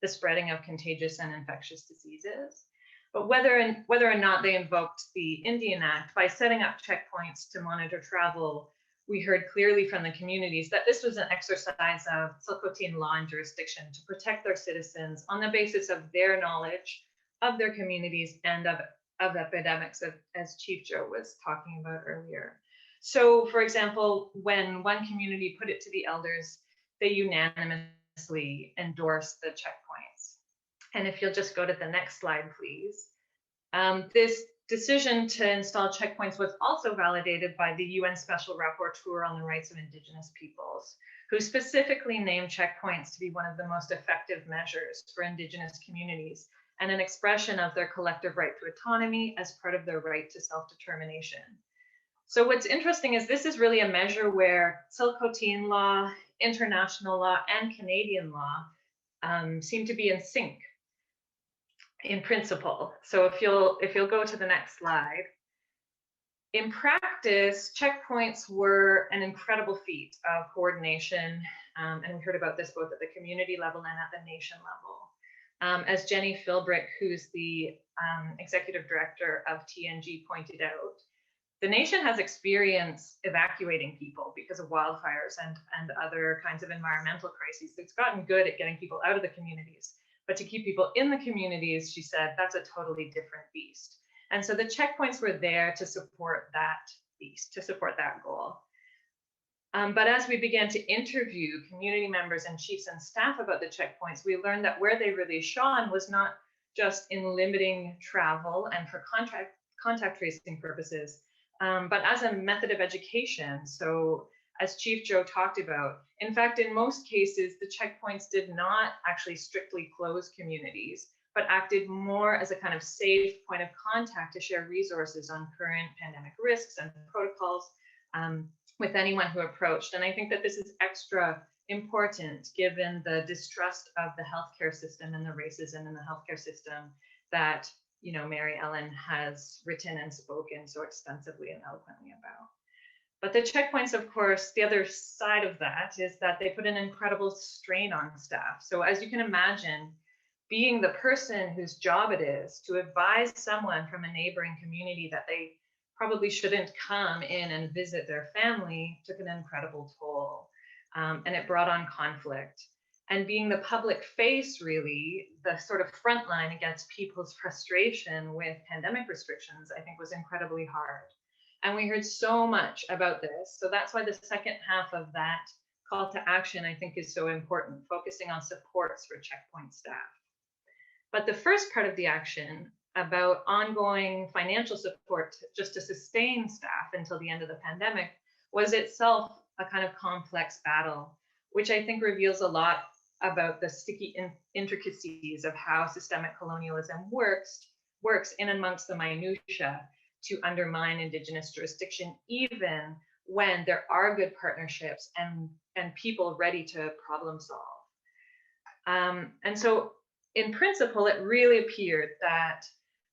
spreading of contagious and infectious diseases. But whether or not they invoked the Indian Act, by setting up checkpoints to monitor travel, we heard clearly from the communities that this was an exercise of ilhqot'in law and jurisdiction to protect their citizens on the basis of their knowledge of their communities and of epidemics, as Chief Joe was talking about earlier. So, for example, when one community put it to the elders, they unanimously endorsed the checkpoints. And if you'll just go to the next slide, please. This decision to install checkpoints was also validated by the UN Special Rapporteur on the Rights of Indigenous Peoples, who specifically named checkpoints to be one of the most effective measures for Indigenous communities and an expression of their collective right to autonomy as part of their right to self-determination. So what's interesting is this is really a measure where ilhqot'in law, international law, and Canadian law seem to be in sync in principle. So if you'll go to the next slide. In practice, checkpoints were an incredible feat of coordination, and we heard about this both at the community level and at the nation level. As Jenny Philbrick, who's the executive director of TNG, pointed out, the nation has experience evacuating people because of wildfires and other kinds of environmental crises. It's gotten good at getting people out of the communities, but to keep people in the communities, she said, that's a totally different beast. And so the checkpoints were there to support that beast, to support that goal. But as we began to interview community members and chiefs and staff about the checkpoints, we learned that where they really shone was not just in limiting travel and for contact tracing purposes, but as a method of education. So as Chief Joe talked about, in fact, in most cases, the checkpoints did not actually strictly close communities, but acted more as a kind of safe point of contact to share resources on current pandemic risks and protocols with anyone who approached. And I think that this is extra important given the distrust of the healthcare system and the racism in the healthcare system that, you know, Mary Ellen has written and spoken so extensively and eloquently about. But the checkpoints, of course, the other side of that is that they put an incredible strain on staff. So as you can imagine, being the person whose job it is to advise someone from a neighboring community that they probably shouldn't come in and visit their family took an incredible toll. And it brought on conflict. And being the public face, really, the sort of front line against people's frustration with pandemic restrictions, I think was incredibly hard. And we heard so much about this. So that's why the second half of that call to action, I think, is so important, focusing on supports for checkpoint staff. But the first part of the action about ongoing financial support just to sustain staff until the end of the pandemic was itself a kind of complex battle, which I think reveals a lot about the sticky intricacies of how systemic colonialism works in amongst the minutiae to undermine Indigenous jurisdiction, even when there are good partnerships and people ready to problem solve. And so in principle, it really appeared that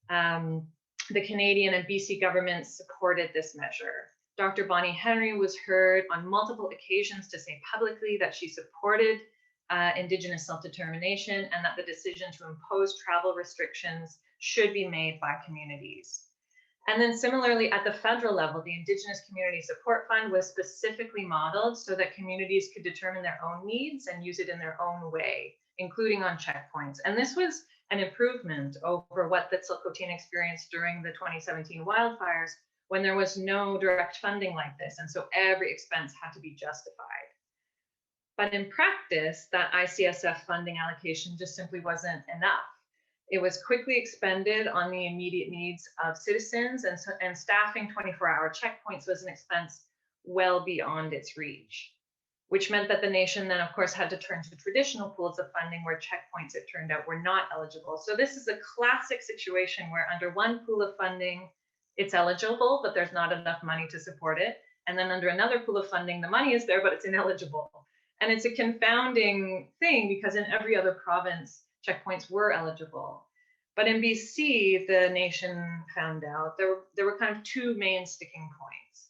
the Canadian and BC governments supported this measure. Dr. Bonnie Henry was heard on multiple occasions to say publicly that she supported Indigenous self-determination and that the decision to impose travel restrictions should be made by communities. And then similarly, at the federal level, the Indigenous Community Support Fund was specifically modeled so that communities could determine their own needs and use it in their own way, including on checkpoints. And this was an improvement over what the ilhqot'in experienced during the 2017 wildfires, when there was no direct funding like this. And so every expense had to be justified. But in practice, that ICSF funding allocation just simply wasn't enough. It was quickly expended on the immediate needs of citizens, and staffing 24-hour checkpoints was an expense well beyond its reach, which meant that the nation then, of course, had to turn to traditional pools of funding where checkpoints, it turned out, were not eligible. So this is a classic situation where under one pool of funding, it's eligible, but there's not enough money to support it. And then under another pool of funding, the money is there, but it's ineligible. And it's a confounding thing because in every other province, checkpoints were eligible. But in BC, the nation found out there were kind of two main sticking points.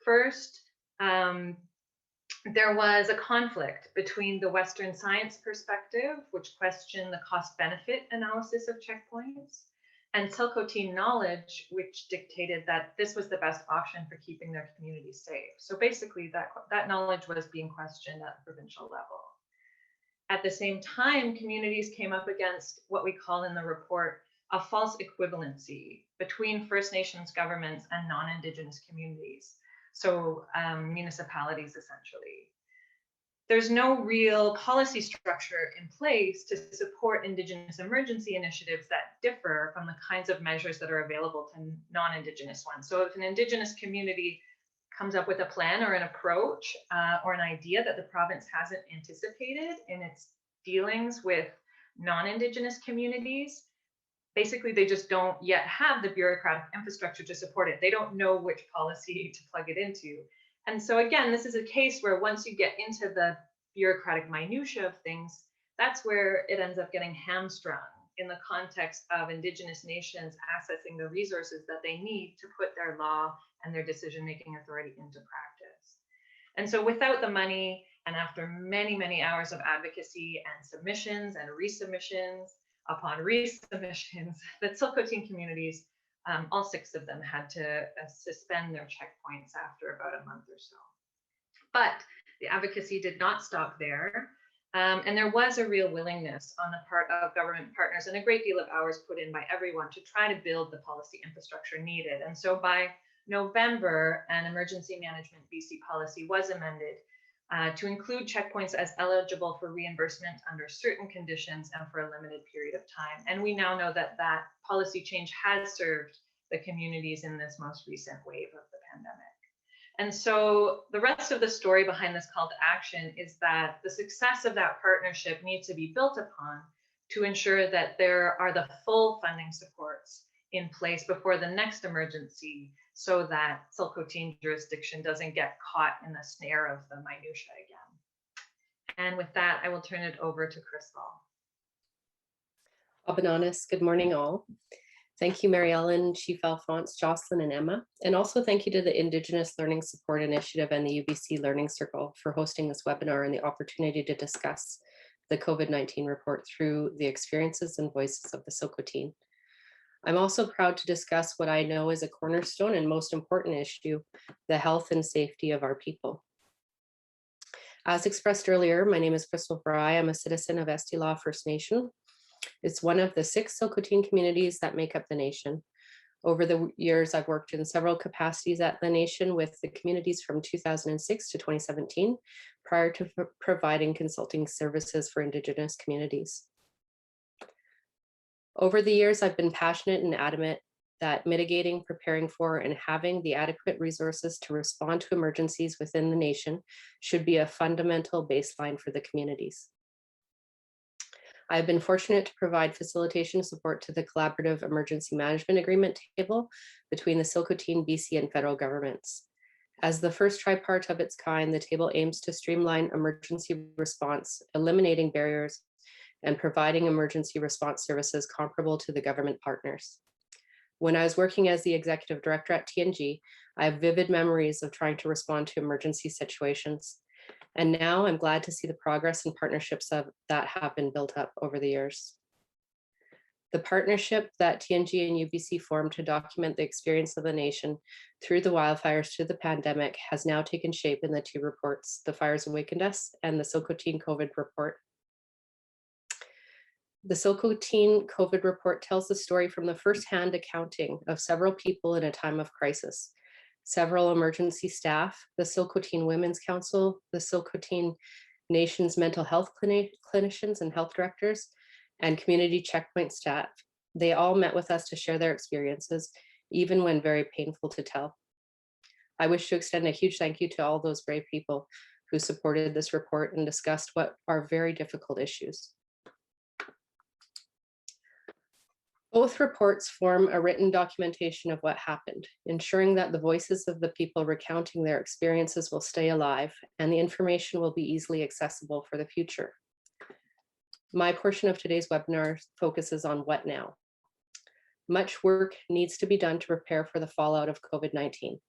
First, there was a conflict between the Western science perspective, which questioned the cost-benefit analysis of checkpoints, and ilhqot'in knowledge, which dictated that this was the best option for keeping their community safe. So basically, that knowledge was being questioned at the provincial level. At the same time, communities came up against what we call in the report a false equivalency between First Nations governments and non-Indigenous communities. so municipalities essentially. There's no real policy structure in place to support Indigenous emergency initiatives that differ from the kinds of measures that are available to non-Indigenous ones. So if an Indigenous community comes up with a plan or an approach or an idea that the province hasn't anticipated in its dealings with non-Indigenous communities, basically they just don't yet have the bureaucratic infrastructure to support it. They don't know which policy to plug it into. And so again, this is a case where once you get into the bureaucratic minutiae of things, that's where it ends up getting hamstrung in the context of Indigenous nations accessing the resources that they need to put their law and their decision-making authority into practice. And so without the money, and after many, many hours of advocacy and submissions and resubmissions upon resubmissions, the Tsilhqot'in communities, all 6 of them had to suspend their checkpoints after about a month or so. But the advocacy did not stop there. And there was a real willingness on the part of government partners and a great deal of hours put in by everyone to try to build the policy infrastructure needed. And so by November, an emergency management BC policy was amended to include checkpoints as eligible for reimbursement under certain conditions and for a limited period of time. And we now know that that policy change has served the communities in this most recent wave of the pandemic. And so the rest of the story behind this call to action is that the success of that partnership needs to be built upon to ensure that there are the full funding supports in place before the next emergency, so that Tsilhqot'in jurisdiction doesn't get caught in the snare of the minutiae again. And with that, I will turn it over to Crystal. Abananis, good morning all. Thank you, Mary Ellen, Chief Alphonse, Jocelyn, and Emma. And also thank you to the Indigenous Learning Support Initiative and the UBC Learning Circle for hosting this webinar and the opportunity to discuss the COVID-19 report through the experiences and voices of the Tsilhqot'in. I'm also proud to discuss what I know is a cornerstone and most important issue, the health and safety of our people. As expressed earlier, my name is Crystal Fry. I'm a citizen of Estila First Nation. It's one of the 6 Tsilhqot'in communities that make up the nation. Over the years, I've worked in several capacities at the nation with the communities from 2006 to 2017, prior to providing consulting services for Indigenous communities. Over the years, I've been passionate and adamant that mitigating, preparing for, and having the adequate resources to respond to emergencies within the nation should be a fundamental baseline for the communities. I've been fortunate to provide facilitation support to the Collaborative Emergency Management Agreement table between the Tsilhqot'in, BC, and federal governments. As the first tripart of its kind, the table aims to streamline emergency response, eliminating barriers, and providing emergency response services comparable to the government partners. When I was working as the executive director at TNG, I have vivid memories of trying to respond to emergency situations. And now I'm glad to see the progress and partnerships that have been built up over the years. The partnership that TNG and UBC formed to document the experience of the nation through the wildfires to the pandemic has now taken shape in the 2 reports, The Fires Awakened Us and the Tsilhqot'in COVID Report. The Tsilhqot'in COVID Report tells the story from the first-hand accounting of several people in a time of crisis. Several emergency staff, the Tsilhqot'in Women's Council, the Tsilhqot'in Nation's mental health clinicians and health directors, and community checkpoint staff. They all met with us to share their experiences, even when very painful to tell. I wish to extend a huge thank you to all those brave people who supported this report and discussed what are very difficult issues. Both reports form a written documentation of what happened, ensuring that the voices of the people recounting their experiences will stay alive and the information will be easily accessible for the future. My portion of today's webinar focuses on what now. Much work needs to be done to prepare for the fallout of COVID-19,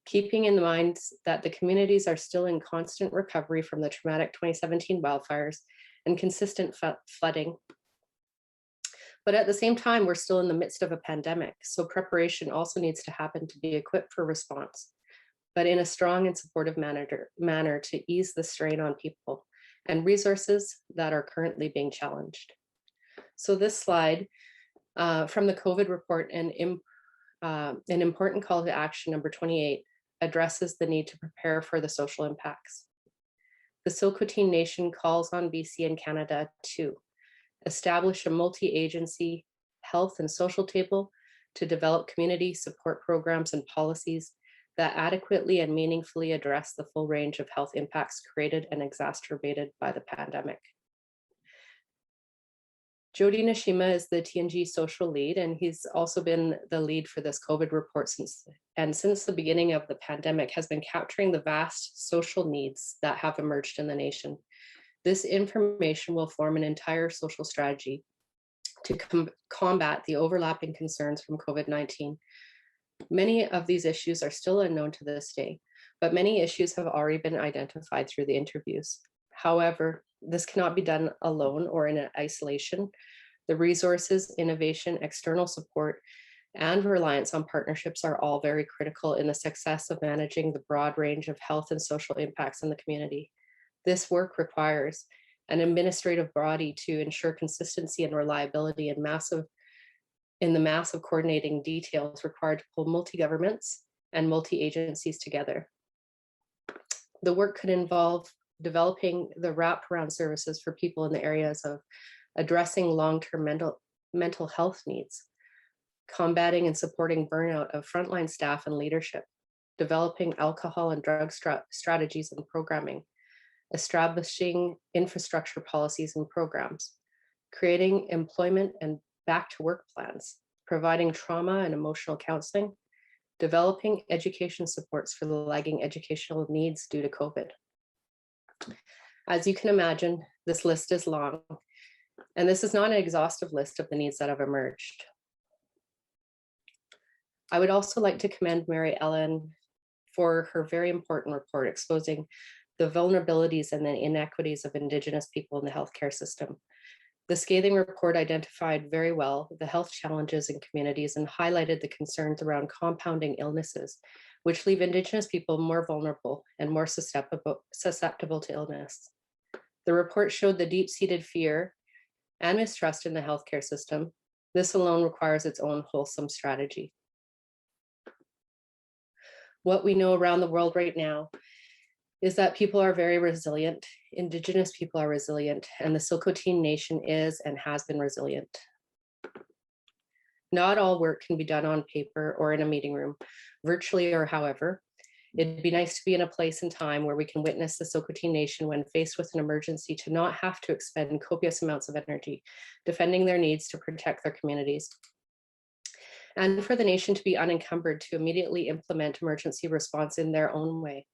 keeping in mind that the communities are still in constant recovery from the traumatic 2017 wildfires and consistent flooding. But at the same time, we're still in the midst of a pandemic, so preparation also needs to happen to be equipped for response, but in a strong and supportive manner to ease the strain on people and resources that are currently being challenged. So this slide from the COVID report, an important call to action, number 28, addresses the need to prepare for the social impacts. The Silhqot'in Nation calls on BC and Canada to establish a multi-agency health and social table to develop community support programs and policies that adequately and meaningfully address the full range of health impacts created and exacerbated by the pandemic. Jody Nishima is the TNG social lead, and he's also been the lead for this COVID report since the beginning of the pandemic has been capturing the vast social needs that have emerged in the nation. This information will form an entire social strategy to combat the overlapping concerns from COVID-19. Many of these issues are still unknown to this day, but many issues have already been identified through the interviews. However, this cannot be done alone or in isolation. The resources, innovation, external support, and reliance on partnerships are all very critical in the success of managing the broad range of health and social impacts in the community. This work requires an administrative body to ensure consistency and reliability in the massive coordinating details required to pull multi-governments and multi-agencies together. The work could involve developing the wraparound services for people in the areas of addressing long-term mental health needs, combating and supporting burnout of frontline staff and leadership, developing alcohol and drug strategies and programming, establishing infrastructure policies and programs, creating employment and back to work plans, providing trauma and emotional counseling, developing education supports for the lagging educational needs due to COVID. As you can imagine, this list is long, and this is not an exhaustive list of the needs that have emerged. I would also like to commend Mary Ellen for her very important report exposing the vulnerabilities and the inequities of Indigenous people in the healthcare system. The scathing report identified very well the health challenges in communities and highlighted the concerns around compounding illnesses, which leave Indigenous people more vulnerable and more susceptible to illness. The report showed the deep-seated fear and mistrust in the healthcare system. This alone requires its own wholesome strategy. What we know around the world right now is that people are very resilient. Indigenous people are resilient, and the Silhqot'in Nation is and has been resilient. Not all work can be done on paper or in a meeting room, virtually or however. It'd be nice to be in a place and time where we can witness the Silhqot'in Nation when faced with an emergency to not have to expend copious amounts of energy defending their needs to protect their communities, and for the nation to be unencumbered to immediately implement emergency response in their own way.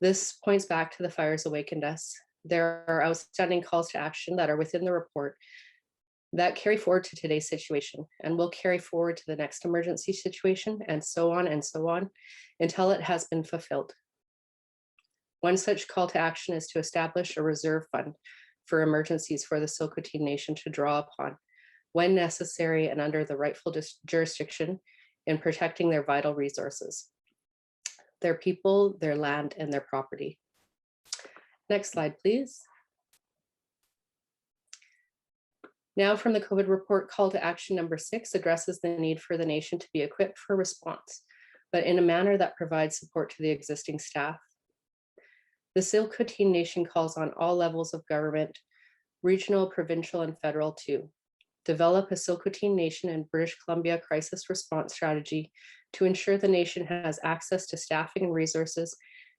This points back to the fires awakened us. There are outstanding calls to action that are within the report that carry forward to today's situation and will carry forward to the next emergency situation, and so on until it has been fulfilled. One such call to action is to establish a reserve fund for emergencies for the Silhqot'in Nation to draw upon when necessary and under the rightful jurisdiction in protecting their vital resources, their people, their land, and their property. Next slide, please. Now from the COVID report, call to action number 6 addresses the need for the nation to be equipped for response, but in a manner that provides support to the existing staff. The Silhqot'in Nation calls on all levels of government, regional, provincial, and federal to develop a Silhqot'in Nation and British Columbia crisis response strategy to ensure the nation has access to staffing and resources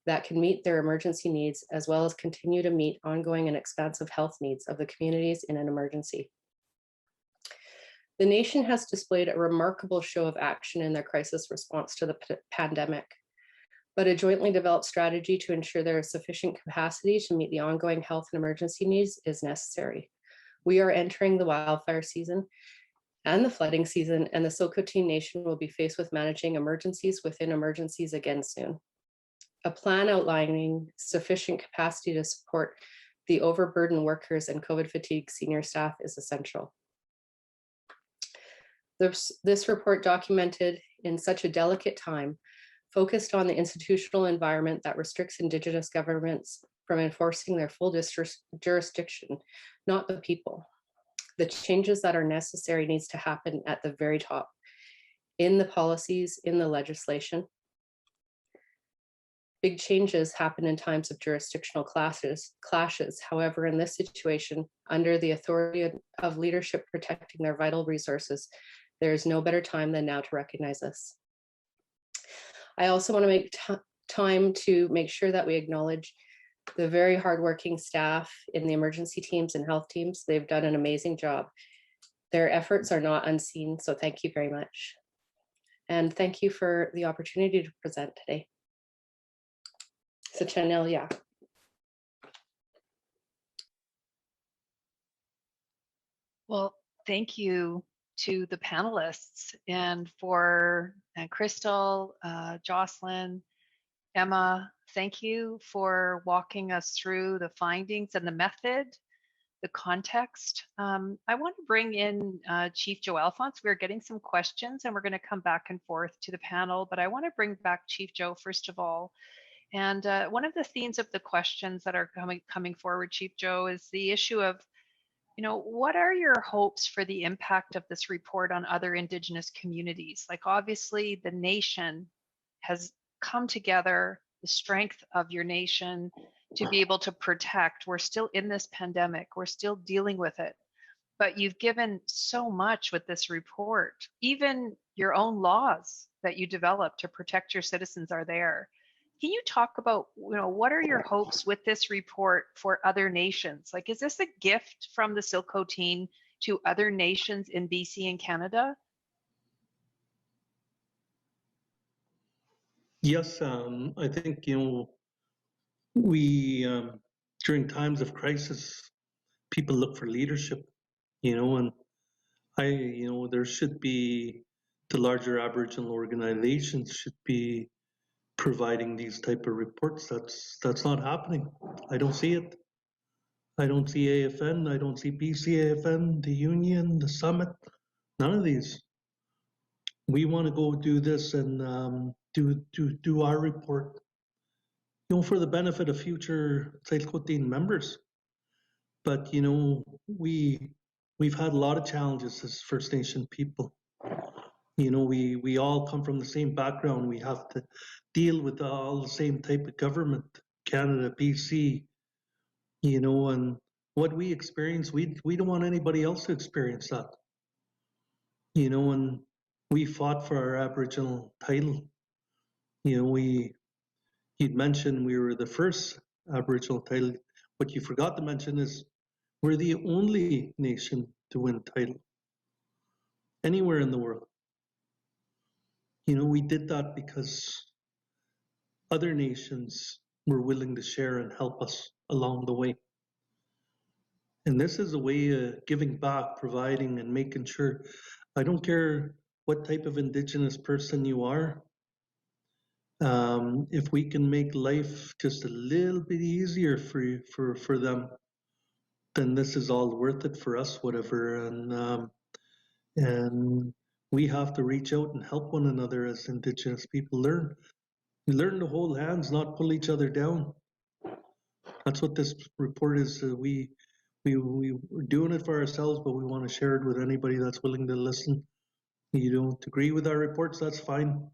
that can meet their emergency needs, as well as continue to meet ongoing and expansive health needs of the communities in an emergency. The nation has displayed a remarkable show of action in their crisis response to the pandemic, but a jointly developed strategy to ensure there is sufficient capacity to meet the ongoing health and emergency needs is necessary. We are entering the wildfire season and the flooding season, and the Silhqot'in Nation will be faced with managing emergencies within emergencies again soon. A plan outlining sufficient capacity to support the overburdened workers and COVID fatigue senior staff is essential. This report, documented in such a delicate time, focused on the institutional environment that restricts Indigenous governments from enforcing their full jurisdiction, not the people. The changes that are necessary needs to happen at the very top, in the policies, in the legislation. Big changes happen in times of jurisdictional clashes. However, in this situation, under the authority of leadership protecting their vital resources, there is no better time than now to recognize this. I also want to make time to make sure that we acknowledge the very hardworking staff in the emergency teams and health teams. They've done an amazing job. Their efforts are not unseen, so thank you very much. And thank you for the opportunity to present today. So Chanel, yeah. Well, thank you to the panelists and for Crystal, Jocelyn, Emma, thank you for walking us through the findings and the method, the context. I want to bring in Chief Joe Alphonse. We're getting some questions and we're going to come back and forth to the panel, but I want to bring back Chief Joe first of all. And one of the themes of the questions that are coming forward, Chief Joe, is the issue of, what are your hopes for the impact of this report on other Indigenous communities? Like, obviously, the nation has come together, the strength of your nation to be able to protect. We're still in this pandemic, we're still dealing with it, but you've given so much with this report. Even your own laws that you developed to protect your citizens are there. Can you talk about, what are your hopes with this report for other nations? Like, is this a gift from the ilhqot'in to other nations in BC and Canada? Yes, I think, we, during times of crisis, people look for leadership, and there should be, the larger Aboriginal organizations should be providing these type of reports. That's not happening. I don't see it. I don't see AFN, I don't see BCAFN, the union, the summit, none of these. We want to go do this and do our report, for the benefit of future ilhqot'in members. But we've had a lot of challenges as First Nation people. We all come from the same background. We have to deal with all the same type of government, Canada, BC, and what we experience, we don't want anybody else to experience that. And we fought for our Aboriginal title. You'd mentioned we were the first Aboriginal title. What you forgot to mention is we're the only nation to win title anywhere in the world. We did that because other nations were willing to share and help us along the way. And this is a way of giving back, providing and making sure, I don't care what type of Indigenous person you are, if we can make life just a little bit easier for them, then this is all worth it for us, whatever. And we have to reach out and help one another as Indigenous people. Learn to hold hands, not pull each other down. That's what this report is. We're doing it for ourselves, but we want to share it with anybody that's willing to listen. You don't agree with our reports, that's fine.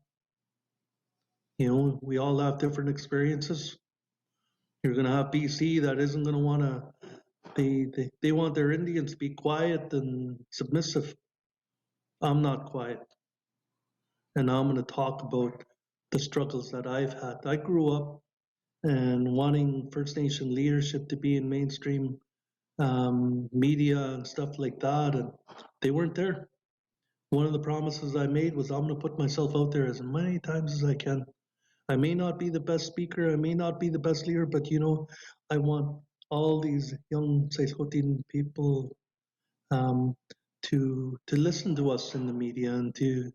We all have different experiences. You're going to have BC that isn't going to want to, they want their Indians to be quiet and submissive. I'm not quiet. And I'm going to talk about the struggles that I've had. I grew up and wanting First Nation leadership to be in mainstream media and stuff like that, and they weren't there. One of the promises I made was I'm going to put myself out there as many times as I can. I may not be the best speaker, I may not be the best leader, but I want all these young ilhqot'in people to listen to us in the media and to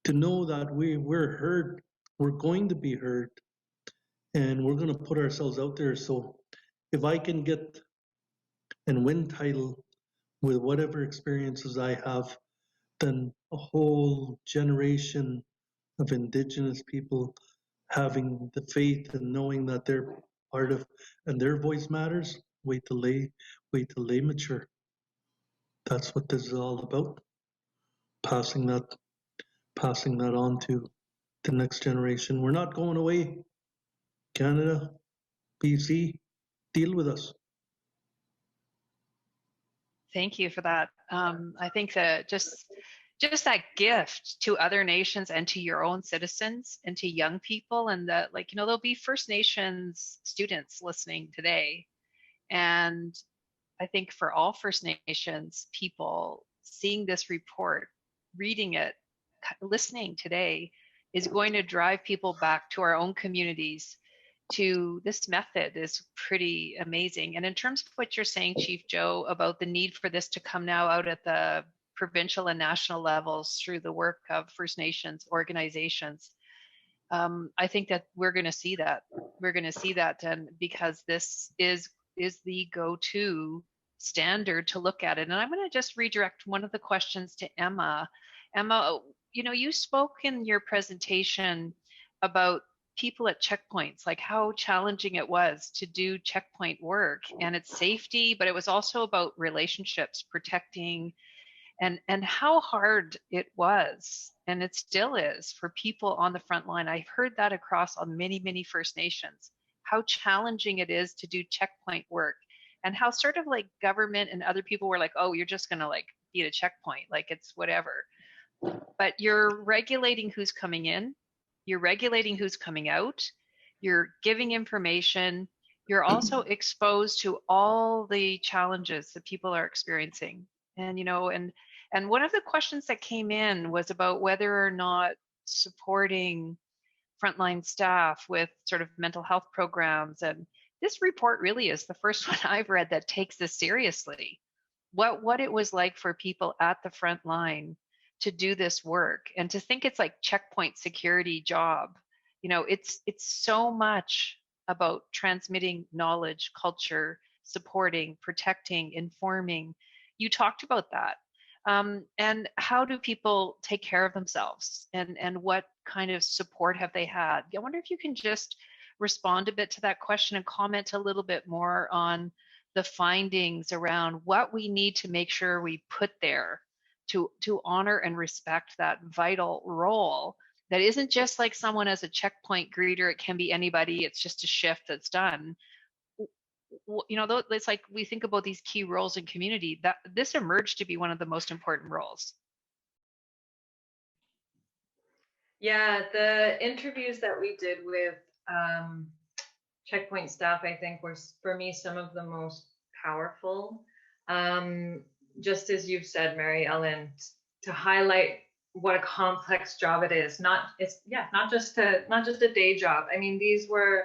know that we're heard, we're going to be heard, and we're going to put ourselves out there. So if I can get and win title with whatever experiences I have, then a whole generation of Indigenous people having the faith and knowing that they're part of and their voice matters, wait till they mature. That's what this is all about. Passing that on to the next generation. We're not going away. Canada, BC, deal with us. Thank you for that. I think that just that gift to other nations and to your own citizens and to young people, and that, like, you know, there'll be First Nations students listening today. And I think for all First Nations people, seeing this report, reading it, listening today is going to drive people back to our own communities. To this method is pretty amazing. And in terms of what you're saying, Chief Joe, about the need for this to come now out at the provincial and national levels through the work of First Nations organizations, I think that we're going to see that. We're going to see that, and because this is the go-to standard to look at it. And I'm going to just redirect one of the questions to Emma. Emma, you know, you spoke in your presentation about people at checkpoints, like how challenging it was to do checkpoint work and its safety, but it was also about relationships, protecting, and how hard it was, and it still is, for people on the front line. I've heard that across on many First Nations, how challenging it is to do checkpoint work, and how sort of like government and other people were like, oh, you're just gonna like be at a checkpoint, like it's whatever. But you're regulating who's coming in, you're regulating who's coming out, you're giving information, you're also exposed to all the challenges that people are experiencing. And, you know, and one of the questions that came in was about whether or not supporting frontline staff with sort of mental health programs. And this report really is the first one I've read that takes this seriously. What it was like for people at the front line to do this work, and to think it's like checkpoint security job. You know, it's so much about transmitting knowledge, culture, supporting, protecting, informing. You talked about that. And how do people take care of themselves, and what kind of support have they had? I wonder if you can just respond a bit to that question and comment a little bit more on the findings around what we need to make sure we put there to honor and respect that vital role that isn't just like someone as a checkpoint greeter. It can be anybody. It's just a shift that's done. You know, it's like we think about these key roles in community, that this emerged to be one of the most important roles. Yeah, the interviews that we did with checkpoint staff, I think, were, for me, some of the most powerful. Just as you've said, Mary Ellen, to highlight what a complex job it is. Not just a day job. I mean, these were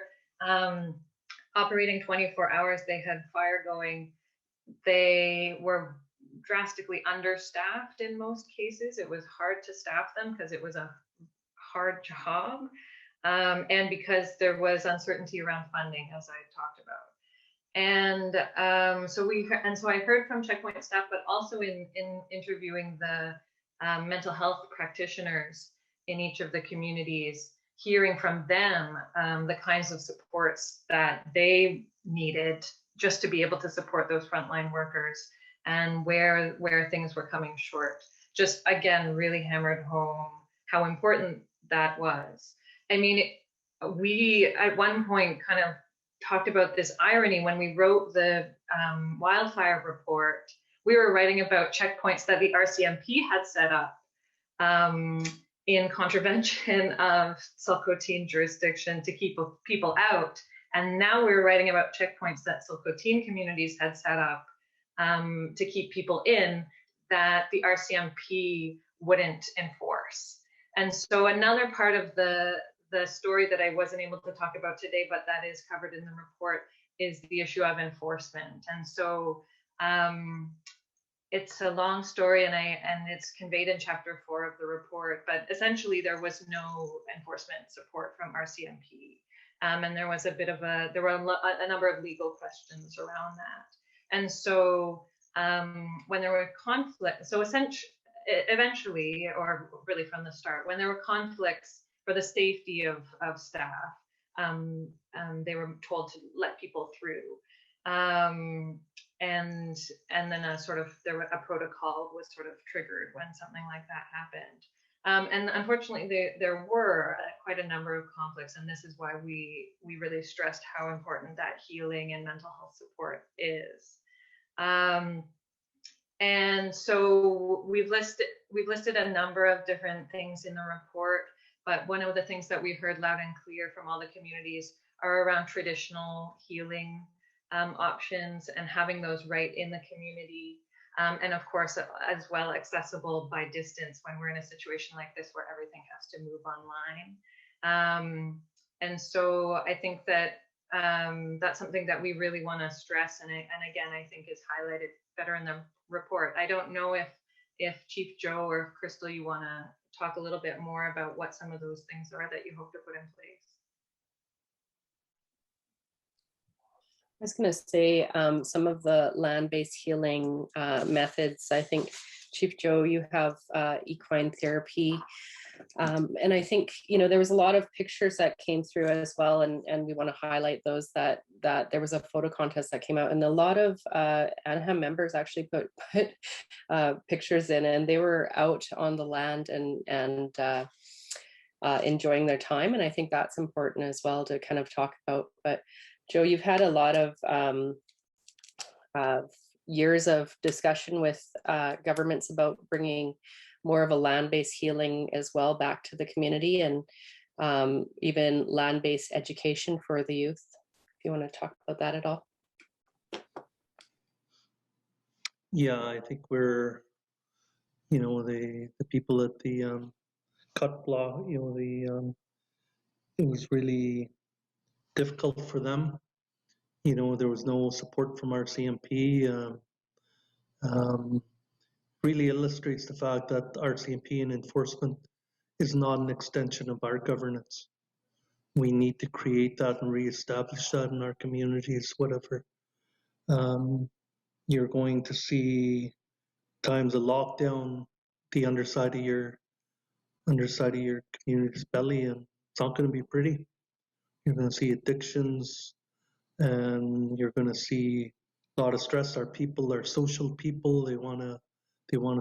operating 24 hours. They had fire going. They were drastically understaffed in most cases. It was hard to staff them because it was a hard job, and because there was uncertainty around funding, as I talked about. And so I heard from checkpoint staff, but also in interviewing the mental health practitioners in each of the communities, hearing from them the kinds of supports that they needed just to be able to support those frontline workers, and where things were coming short. Just again, really hammered home how important that was. I mean, we at one point kind of talked about this irony when we wrote the wildfire report. We were writing about checkpoints that the RCMP had set up in contravention of ilhqot'in jurisdiction to keep people out. And now we're writing about checkpoints that ilhqot'in communities had set up to keep people in, that the RCMP wouldn't enforce. And so another part of the story that I wasn't able to talk about today, but that is covered in the report, is the issue of enforcement. And so it's a long story, and it's conveyed in chapter 4 of the report, but essentially there was no enforcement support from RCMP. And there was there were a number of legal questions around that. And so when there were conflicts, so eventually, or really from the start, when there were conflicts for the safety of staff, they were told to let people through. And then a protocol was sort of triggered when something like that happened. And unfortunately, there were quite a number of conflicts, and this is why we really stressed how important that healing and mental health support is. And so we've listed a number of different things in the report, but one of the things that we heard loud and clear from all the communities are around traditional healing options and having those right in the community. And of course, as well, accessible by distance when we're in a situation like this where everything has to move online. And so I think that that's something that we really want to stress, and again, I think is highlighted better in the report. I don't know if Chief Joe or Crystal, you want to talk a little bit more about what some of those things are that you hope to put in place. I was going to say some of the land-based healing methods. I think, Chief Joe, you have equine therapy. And I think, there was a lot of pictures that came through as well. And we want to highlight those that there was a photo contest that came out, and a lot of ANHAM members actually put pictures in, and they were out on the land and enjoying their time. And I think that's important as well to kind of talk about. But Joe, you've had a lot of years of discussion with governments about bringing more of a land-based healing as well back to the community, and even land-based education for the youth. If you want to talk about that at all. Yeah, I think we're, the people at the cut block, it was really difficult for them. There was no support from our CMP. Really illustrates the fact that our CMP and enforcement is not an extension of our governance. We need to create that and reestablish that in our communities, whatever. You're going to see times of lockdown, the underside of your community's belly, and it's not going to be pretty. You're going to see addictions, and you're going to see a lot of stress. Our people are social people. They want to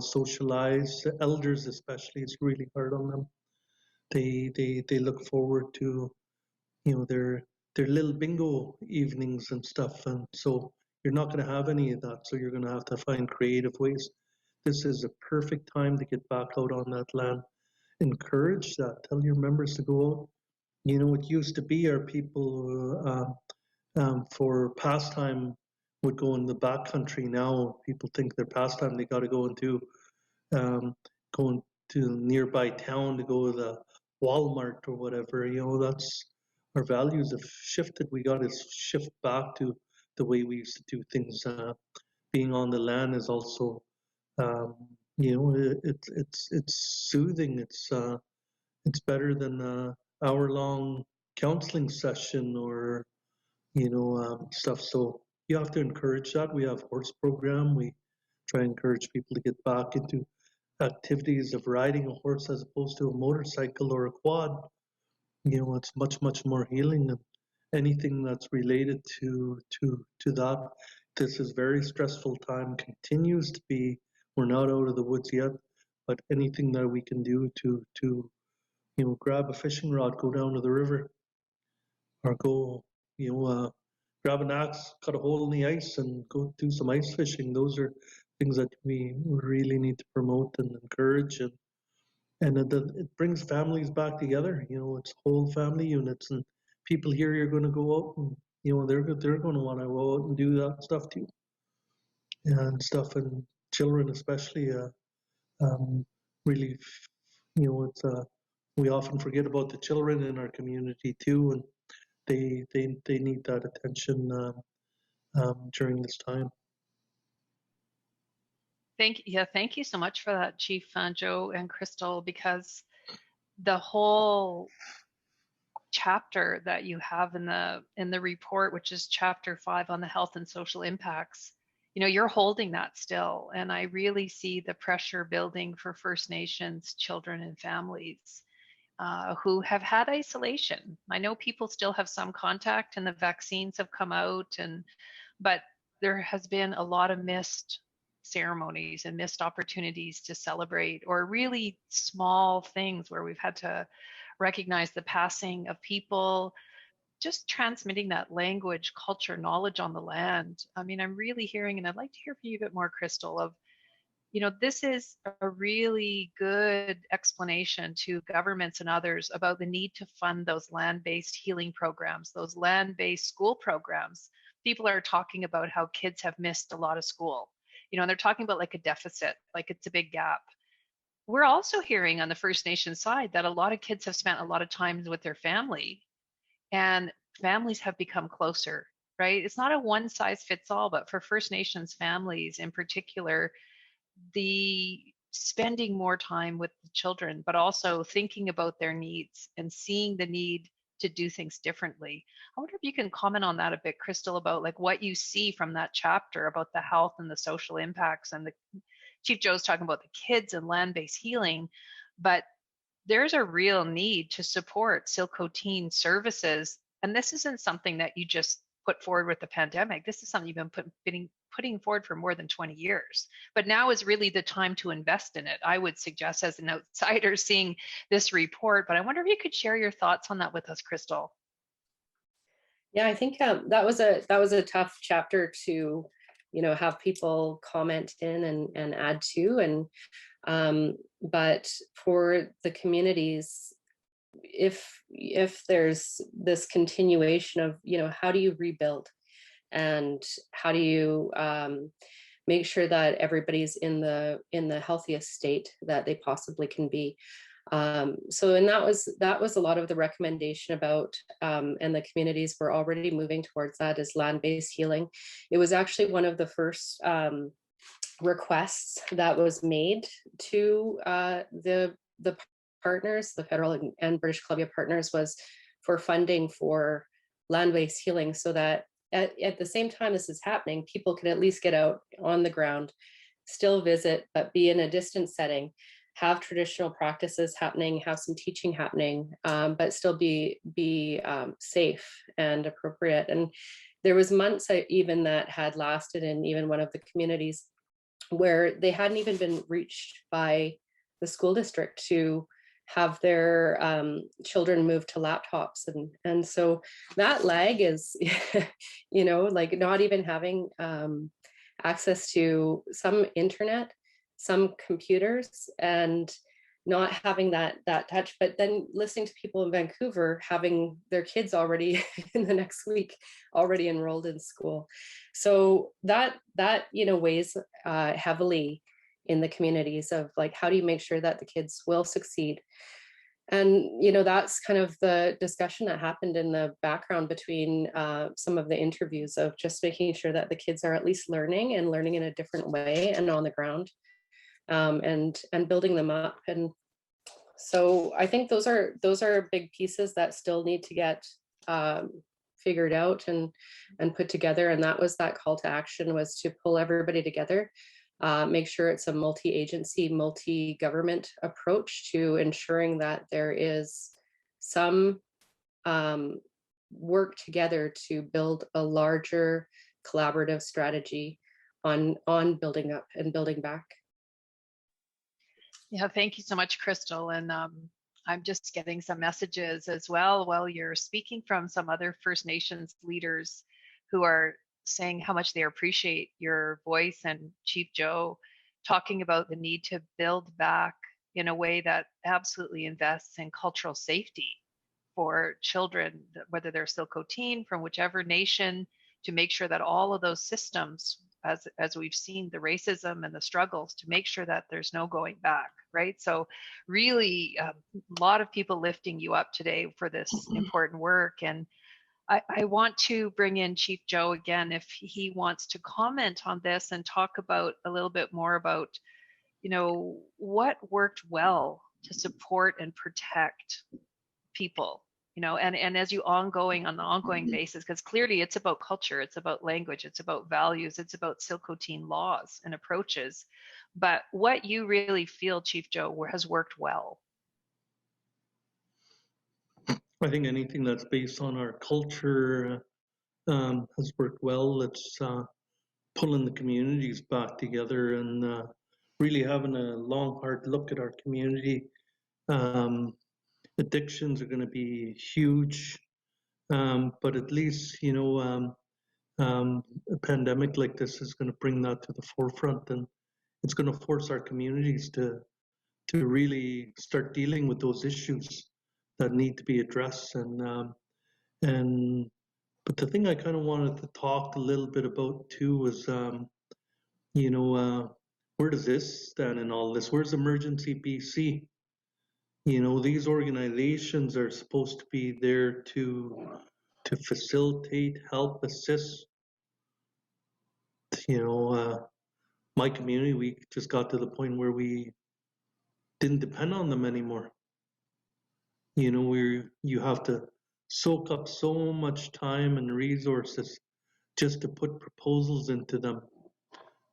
socialize. The elders especially, it's really hard on them. They look forward to their little bingo evenings and stuff, and so you're not going to have any of that. So you're going to have to find creative ways. This is a perfect time to get back out on that land. Encourage that. Tell your members to go out. It used to be our people for pastime would go in the backcountry. Now people think their pastime they got to go into going to nearby town to go to the Walmart or whatever. That's our values have shifted. We got to shift back to the way we used to do things. Being on the land is also, it's soothing. It's better than an hour-long counseling session or stuff. So you have to encourage that. We have horse program. We try and encourage people to get back into activities of riding a horse as opposed to a motorcycle or a quad. It's much more healing, and anything that's related to that. This is very stressful time, continues to be. We're not out of the woods yet, but anything that we can do to grab a fishing rod, go down to the river, or go grab an axe, cut a hole in the ice, and go do some ice fishing. Those are things that we really need to promote and encourage, and it brings families back together. It's whole family units, and people here you're going to go out and they're going to want to go out and do that stuff too, and stuff, and children especially. Really, it's we often forget about the children in our community too, and they need that attention during this time. Thank you so much for that, Chief Joe and Crystal, because the whole chapter that you have in the report, which is chapter 5 on the health and social impacts, you're holding that still, and I really see the pressure building for First Nations children and families who have had isolation. I know people still have some contact, and the vaccines have come out, but there has been a lot of missed ceremonies and missed opportunities to celebrate, or really small things where we've had to recognize the passing of people, just transmitting that language, culture, knowledge on the land. I mean, I'm really hearing, and I'd like to hear from you a bit more, Crystal, of, this is a really good explanation to governments and others about the need to fund those land-based healing programs, those land-based school programs. People are talking about how kids have missed a lot of school, and they're talking about like a deficit, like it's a big gap. We're also hearing on the First Nation side that a lot of kids have spent a lot of time with their family, and families have become closer, right? It's not a one size fits all, but for First Nations families in particular, the spending more time with the children, but also thinking about their needs and seeing the need to do things differently. I wonder if you can comment on that a bit, Crystal, about like what you see from that chapter about the health and the social impacts. And the Chief Joe's talking about the kids and land-based healing, but there's a real need to support ilhqot'in services. And this isn't something that you just put forward with the pandemic. This is something you've been putting forward for more than 20 years. But now is really the time to invest in it, I would suggest, as an outsider seeing this report. But I wonder if you could share your thoughts on that with us, Crystal. Yeah, I think that was a tough chapter to, have people comment in and add to, but for the communities, if there's this continuation of, how do you rebuild, and how do you make sure that everybody's in the healthiest state that they possibly can be. And that was a lot of the recommendation about, and the communities were already moving towards that, is land-based healing. It was actually one of the first requests that was made to the partners, the federal and British Columbia partners, was for funding for land-based healing, so that at the same time this is happening, people can at least get out on the ground, still visit, but be in a distant setting, have traditional practices happening, have some teaching happening, but still be safe and appropriate. And there was months even that had lasted in even one of the communities where they hadn't even been reached by the school district to have their children move to laptops. And so that lag is, like not even having access to some internet, some computers, and not having that touch. But then listening to people in Vancouver having their kids already in the next week already enrolled in school. So that weighs heavily in the communities of like, how do you make sure that the kids will succeed? And that's kind of the discussion that happened in the background between some of the interviews, of just making sure that the kids are at least learning in a different way and on the ground, and building them up. And so I think those are big pieces that still need to get figured out and put together. And that was that call to action, was to pull everybody together, make sure it's a multi-agency, multi-government approach to ensuring that there is some work together to build a larger collaborative strategy on building up and building back. Yeah, thank you so much, Crystal. And I'm just getting some messages as well while you're speaking from some other First Nations leaders who are saying how much they appreciate your voice, and Chief Joe talking about the need to build back in a way that absolutely invests in cultural safety for children, whether they're ilhqot'in from whichever nation, to make sure that all of those systems, as we've seen the racism and the struggles, to make sure that there's no going back, right? So really a lot of people lifting you up today for this important work. And I want to bring in Chief Joe again, if he wants to comment on this and talk about a little bit more about, what worked well to support and protect people, and as you on the ongoing basis, because clearly it's about culture, it's about language, it's about values, it's about ilhqot'in laws and approaches. But what you really feel, Chief Joe, has worked well? I think anything that's based on our culture has worked well. It's pulling the communities back together and really having a long, hard look at our community. Addictions are going to be huge, but at least, you know, a pandemic like this is going to bring that to the forefront, and it's going to force our communities to really start dealing with those issues that need to be addressed. And but the thing I kind of wanted to talk a little bit about too was, you know, where does this stand in all this? Where's Emergency BC? You know, these organizations are supposed to be there to facilitate, help, assist. You know, my community, we just got to the point where we didn't depend on them anymore. You know, you have to soak up so much time and resources just to put proposals into them,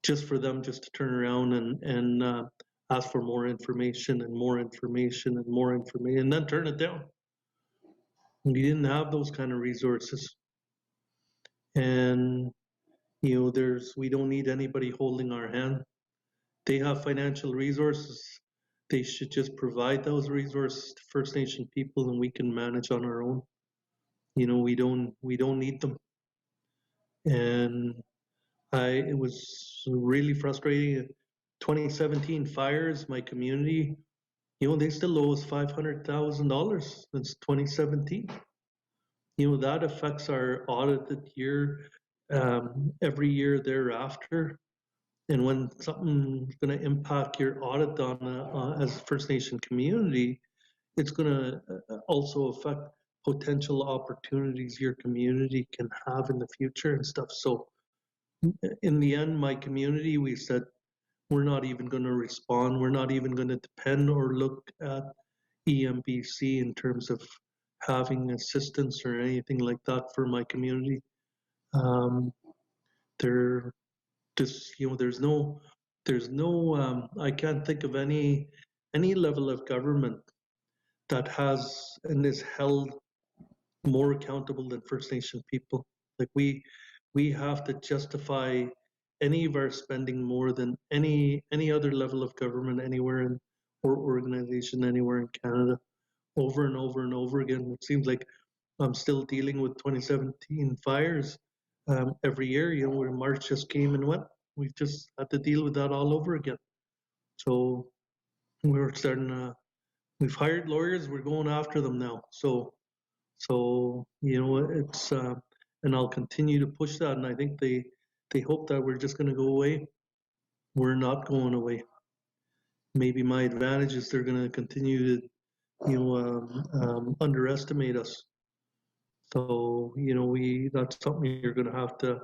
just for them just to turn around and ask for more information and more information and more information, and then turn it down. We didn't have those kind of resources. And, you know, we don't need anybody holding our hand. They have financial resources. They should just provide those resources to First Nation people, and we can manage on our own. You know, we don't need them. And it was really frustrating. 2017 fires, my community, you know, they still owe us $500,000 since 2017. You know, that affects our audited year every year thereafter. And when something's going to impact your audit on as a First Nation community, it's going to also affect potential opportunities your community can have in the future and stuff. So in the end, my community, we said, we're not even going to respond. We're not even going to depend or look at EMBC in terms of having assistance or anything like that for my community. There just, you know, there's no I can't think of any level of government that has and is held more accountable than First Nation people. Like we have to justify any of our spending more than any other level of government anywhere in or organization anywhere in Canada, over and over and over again. It seems like I'm still dealing with 2017 fires every year. You know, where March just came and went. We've just had to deal with that all over again. So we're starting to, we've hired lawyers, we're going after them now. So you know, it's and I'll continue to push that, and I think they hope that we're just going to go away. We're not going away. Maybe my advantage is they're going to continue to, you know, underestimate us. So, you know, that's something you're going to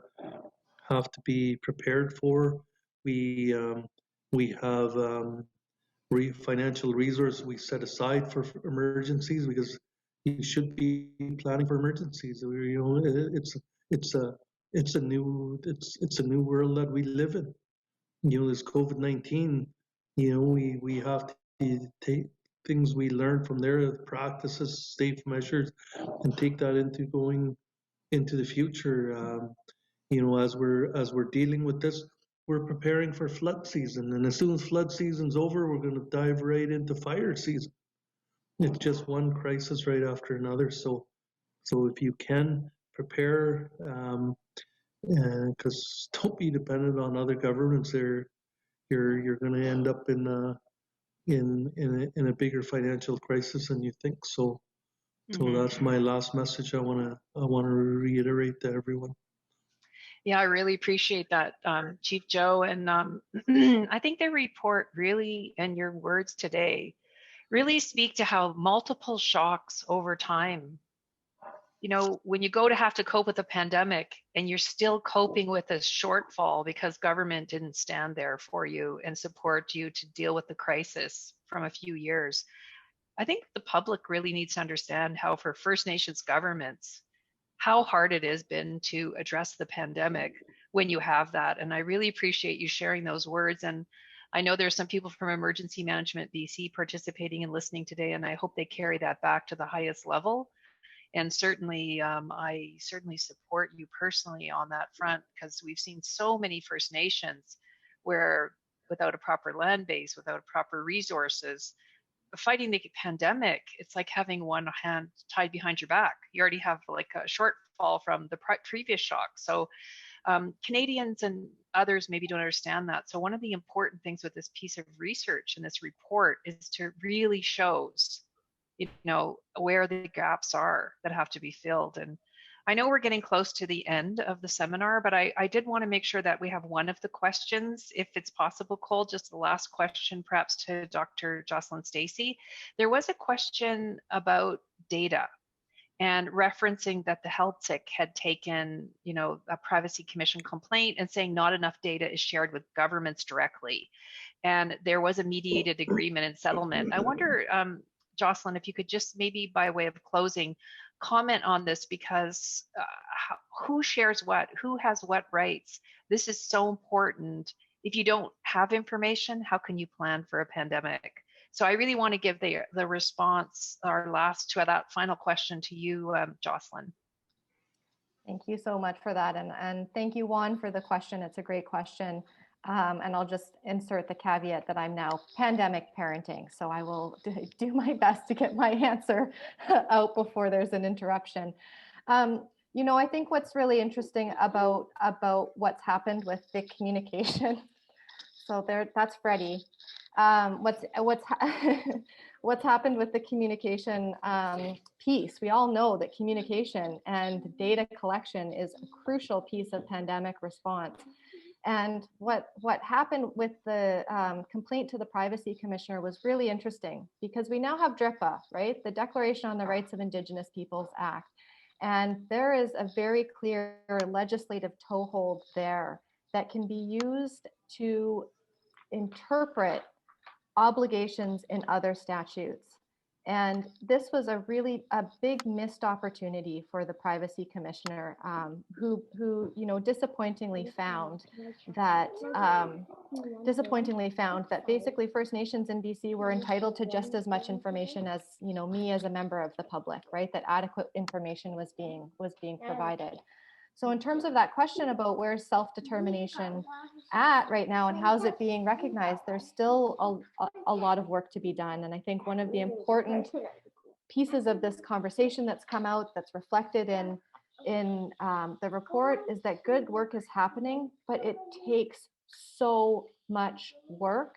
have to be prepared for. We have financial resources we set aside for emergencies, because you should be planning for emergencies. You know, it's a new world that we live in. You know, this COVID-19. You know, we have to take things we learned from there, practices, safe measures, and take that into going into the future. You know, as we're dealing with this, we're preparing for flood season, and as soon as flood season's over, we're going to dive right into fire season. It's just one crisis right after another. So if you can prepare, because don't be dependent on other governments. You're going to end up in a bigger financial crisis than you think. So that's my last message. I want to reiterate to everyone. Yeah, I really appreciate that, Chief Joe. And I think the report really, and your words today, really speak to how multiple shocks over time, you know, when you go to have to cope with a pandemic and you're still coping with a shortfall because government didn't stand there for you and support you to deal with the crisis from a few years. I think the public really needs to understand how, for First Nations governments, how hard it has been to address the pandemic when you have that. And I really appreciate you sharing those words. And I know there's some people from Emergency Management BC participating and listening today, and I hope they carry that back to the highest level And certainly, I certainly support you personally on that front, because we've seen so many First Nations where without a proper land base, without proper resources, fighting the pandemic, it's like having one hand tied behind your back. You already have like a shortfall from the previous shock. So Canadians and others maybe don't understand that. So one of the important things with this piece of research and this report is to really shows, where the gaps are that have to be filled. And I know we're getting close to the end of the seminar, but I did want to make sure that we have one of the questions, if it's possible, Cole, just the last question, perhaps to Dr. Jocelyn Stacey. There was a question about data and referencing that the HealthTIC had taken, a Privacy Commission complaint and saying not enough data is shared with governments directly. And there was a mediated agreement and settlement. I wonder, Jocelyn, if you could just maybe by way of closing, comment on this, because who shares what, who has what rights? This is so important. If you don't have information, how can you plan for a pandemic? So I really want to give the response, to that final question to you, Jocelyn. Thank you so much for that. And thank you, Juan, for the question. It's a great question. And I'll just insert the caveat that I'm now pandemic parenting. So I will do my best to get my answer out before there's an interruption. I think what's really interesting about what's happened with the communication. So that's Freddie. What's happened with the communication piece? We all know that communication and data collection is a crucial piece of pandemic response. And what happened with the complaint to the Privacy Commissioner was really interesting, because we now have DRIPA, right? The Declaration on the Rights of Indigenous Peoples Act. And there is a very clear legislative toehold there that can be used to interpret obligations in other statutes. And this was a big missed opportunity for the Privacy Commissioner, who disappointingly found that basically First Nations in BC were entitled to just as much information as me as a member of the public, right? That adequate information was being provided. So in terms of that question about where's self-determination at right now and how's it being recognized, there's still a lot of work to be done. And I think one of the important pieces of this conversation that's come out, that's reflected in the report, is that good work is happening, but it takes so much work.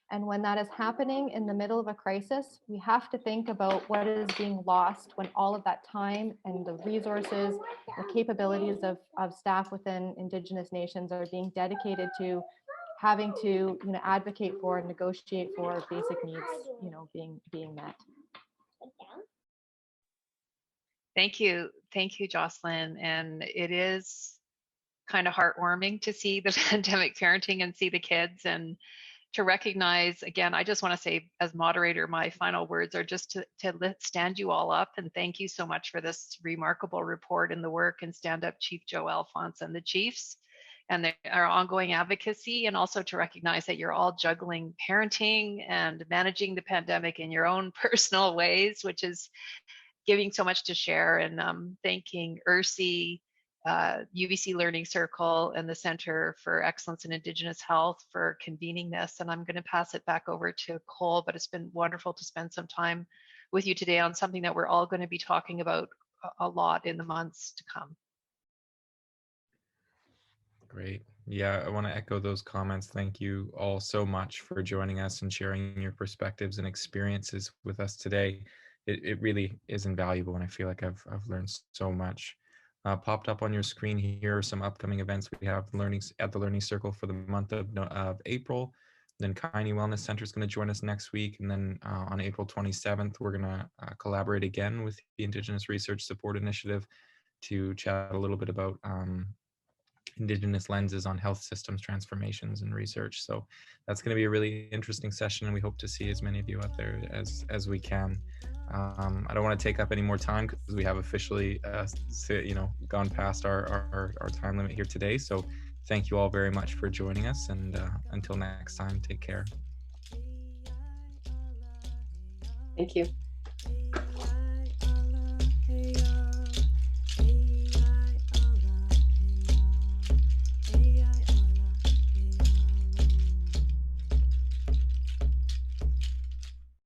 And when that is happening in the middle of a crisis, we have to think about what is being lost when all of that time and the resources, the capabilities of staff within Indigenous nations are being dedicated to having to advocate for and negotiate for basic needs being met. Thank you, Jocelyn. And it is kind of heartwarming to see the pandemic parenting and see the kids, and to recognize, again, I just want to say as moderator, my final words are just to stand you all up and thank you so much for this remarkable report and the work, and stand up Chief Joe Alphonse and the Chiefs and our ongoing advocacy, and also to recognize that you're all juggling parenting and managing the pandemic in your own personal ways, which is giving so much to share. And thanking Ursi, UBC Learning Circle, and the Center for Excellence in Indigenous Health for convening this. And I'm going to pass it back over to Cole, but it's been wonderful to spend some time with you today on something that we're all going to be talking about a lot in the months to come. Great. Yeah, I want to echo those comments. Thank you all so much for joining us and sharing your perspectives and experiences with us today. It really is invaluable, and I feel like I've learned so much. Popped up on your screen here are some upcoming events we have at the Learning Circle for the month of April. Then Kaini Wellness Center is going to join us next week. And then on April 27th, we're going to collaborate again with the Indigenous Research Support Initiative to chat a little bit about Indigenous lenses on health systems transformations and research. So that's going to be a really interesting session, and we hope to see as many of you out there as we can. I don't want to take up any more time because we have officially gone past our time limit here today. So thank you all very much for joining us, and until next time, take care. Thank you.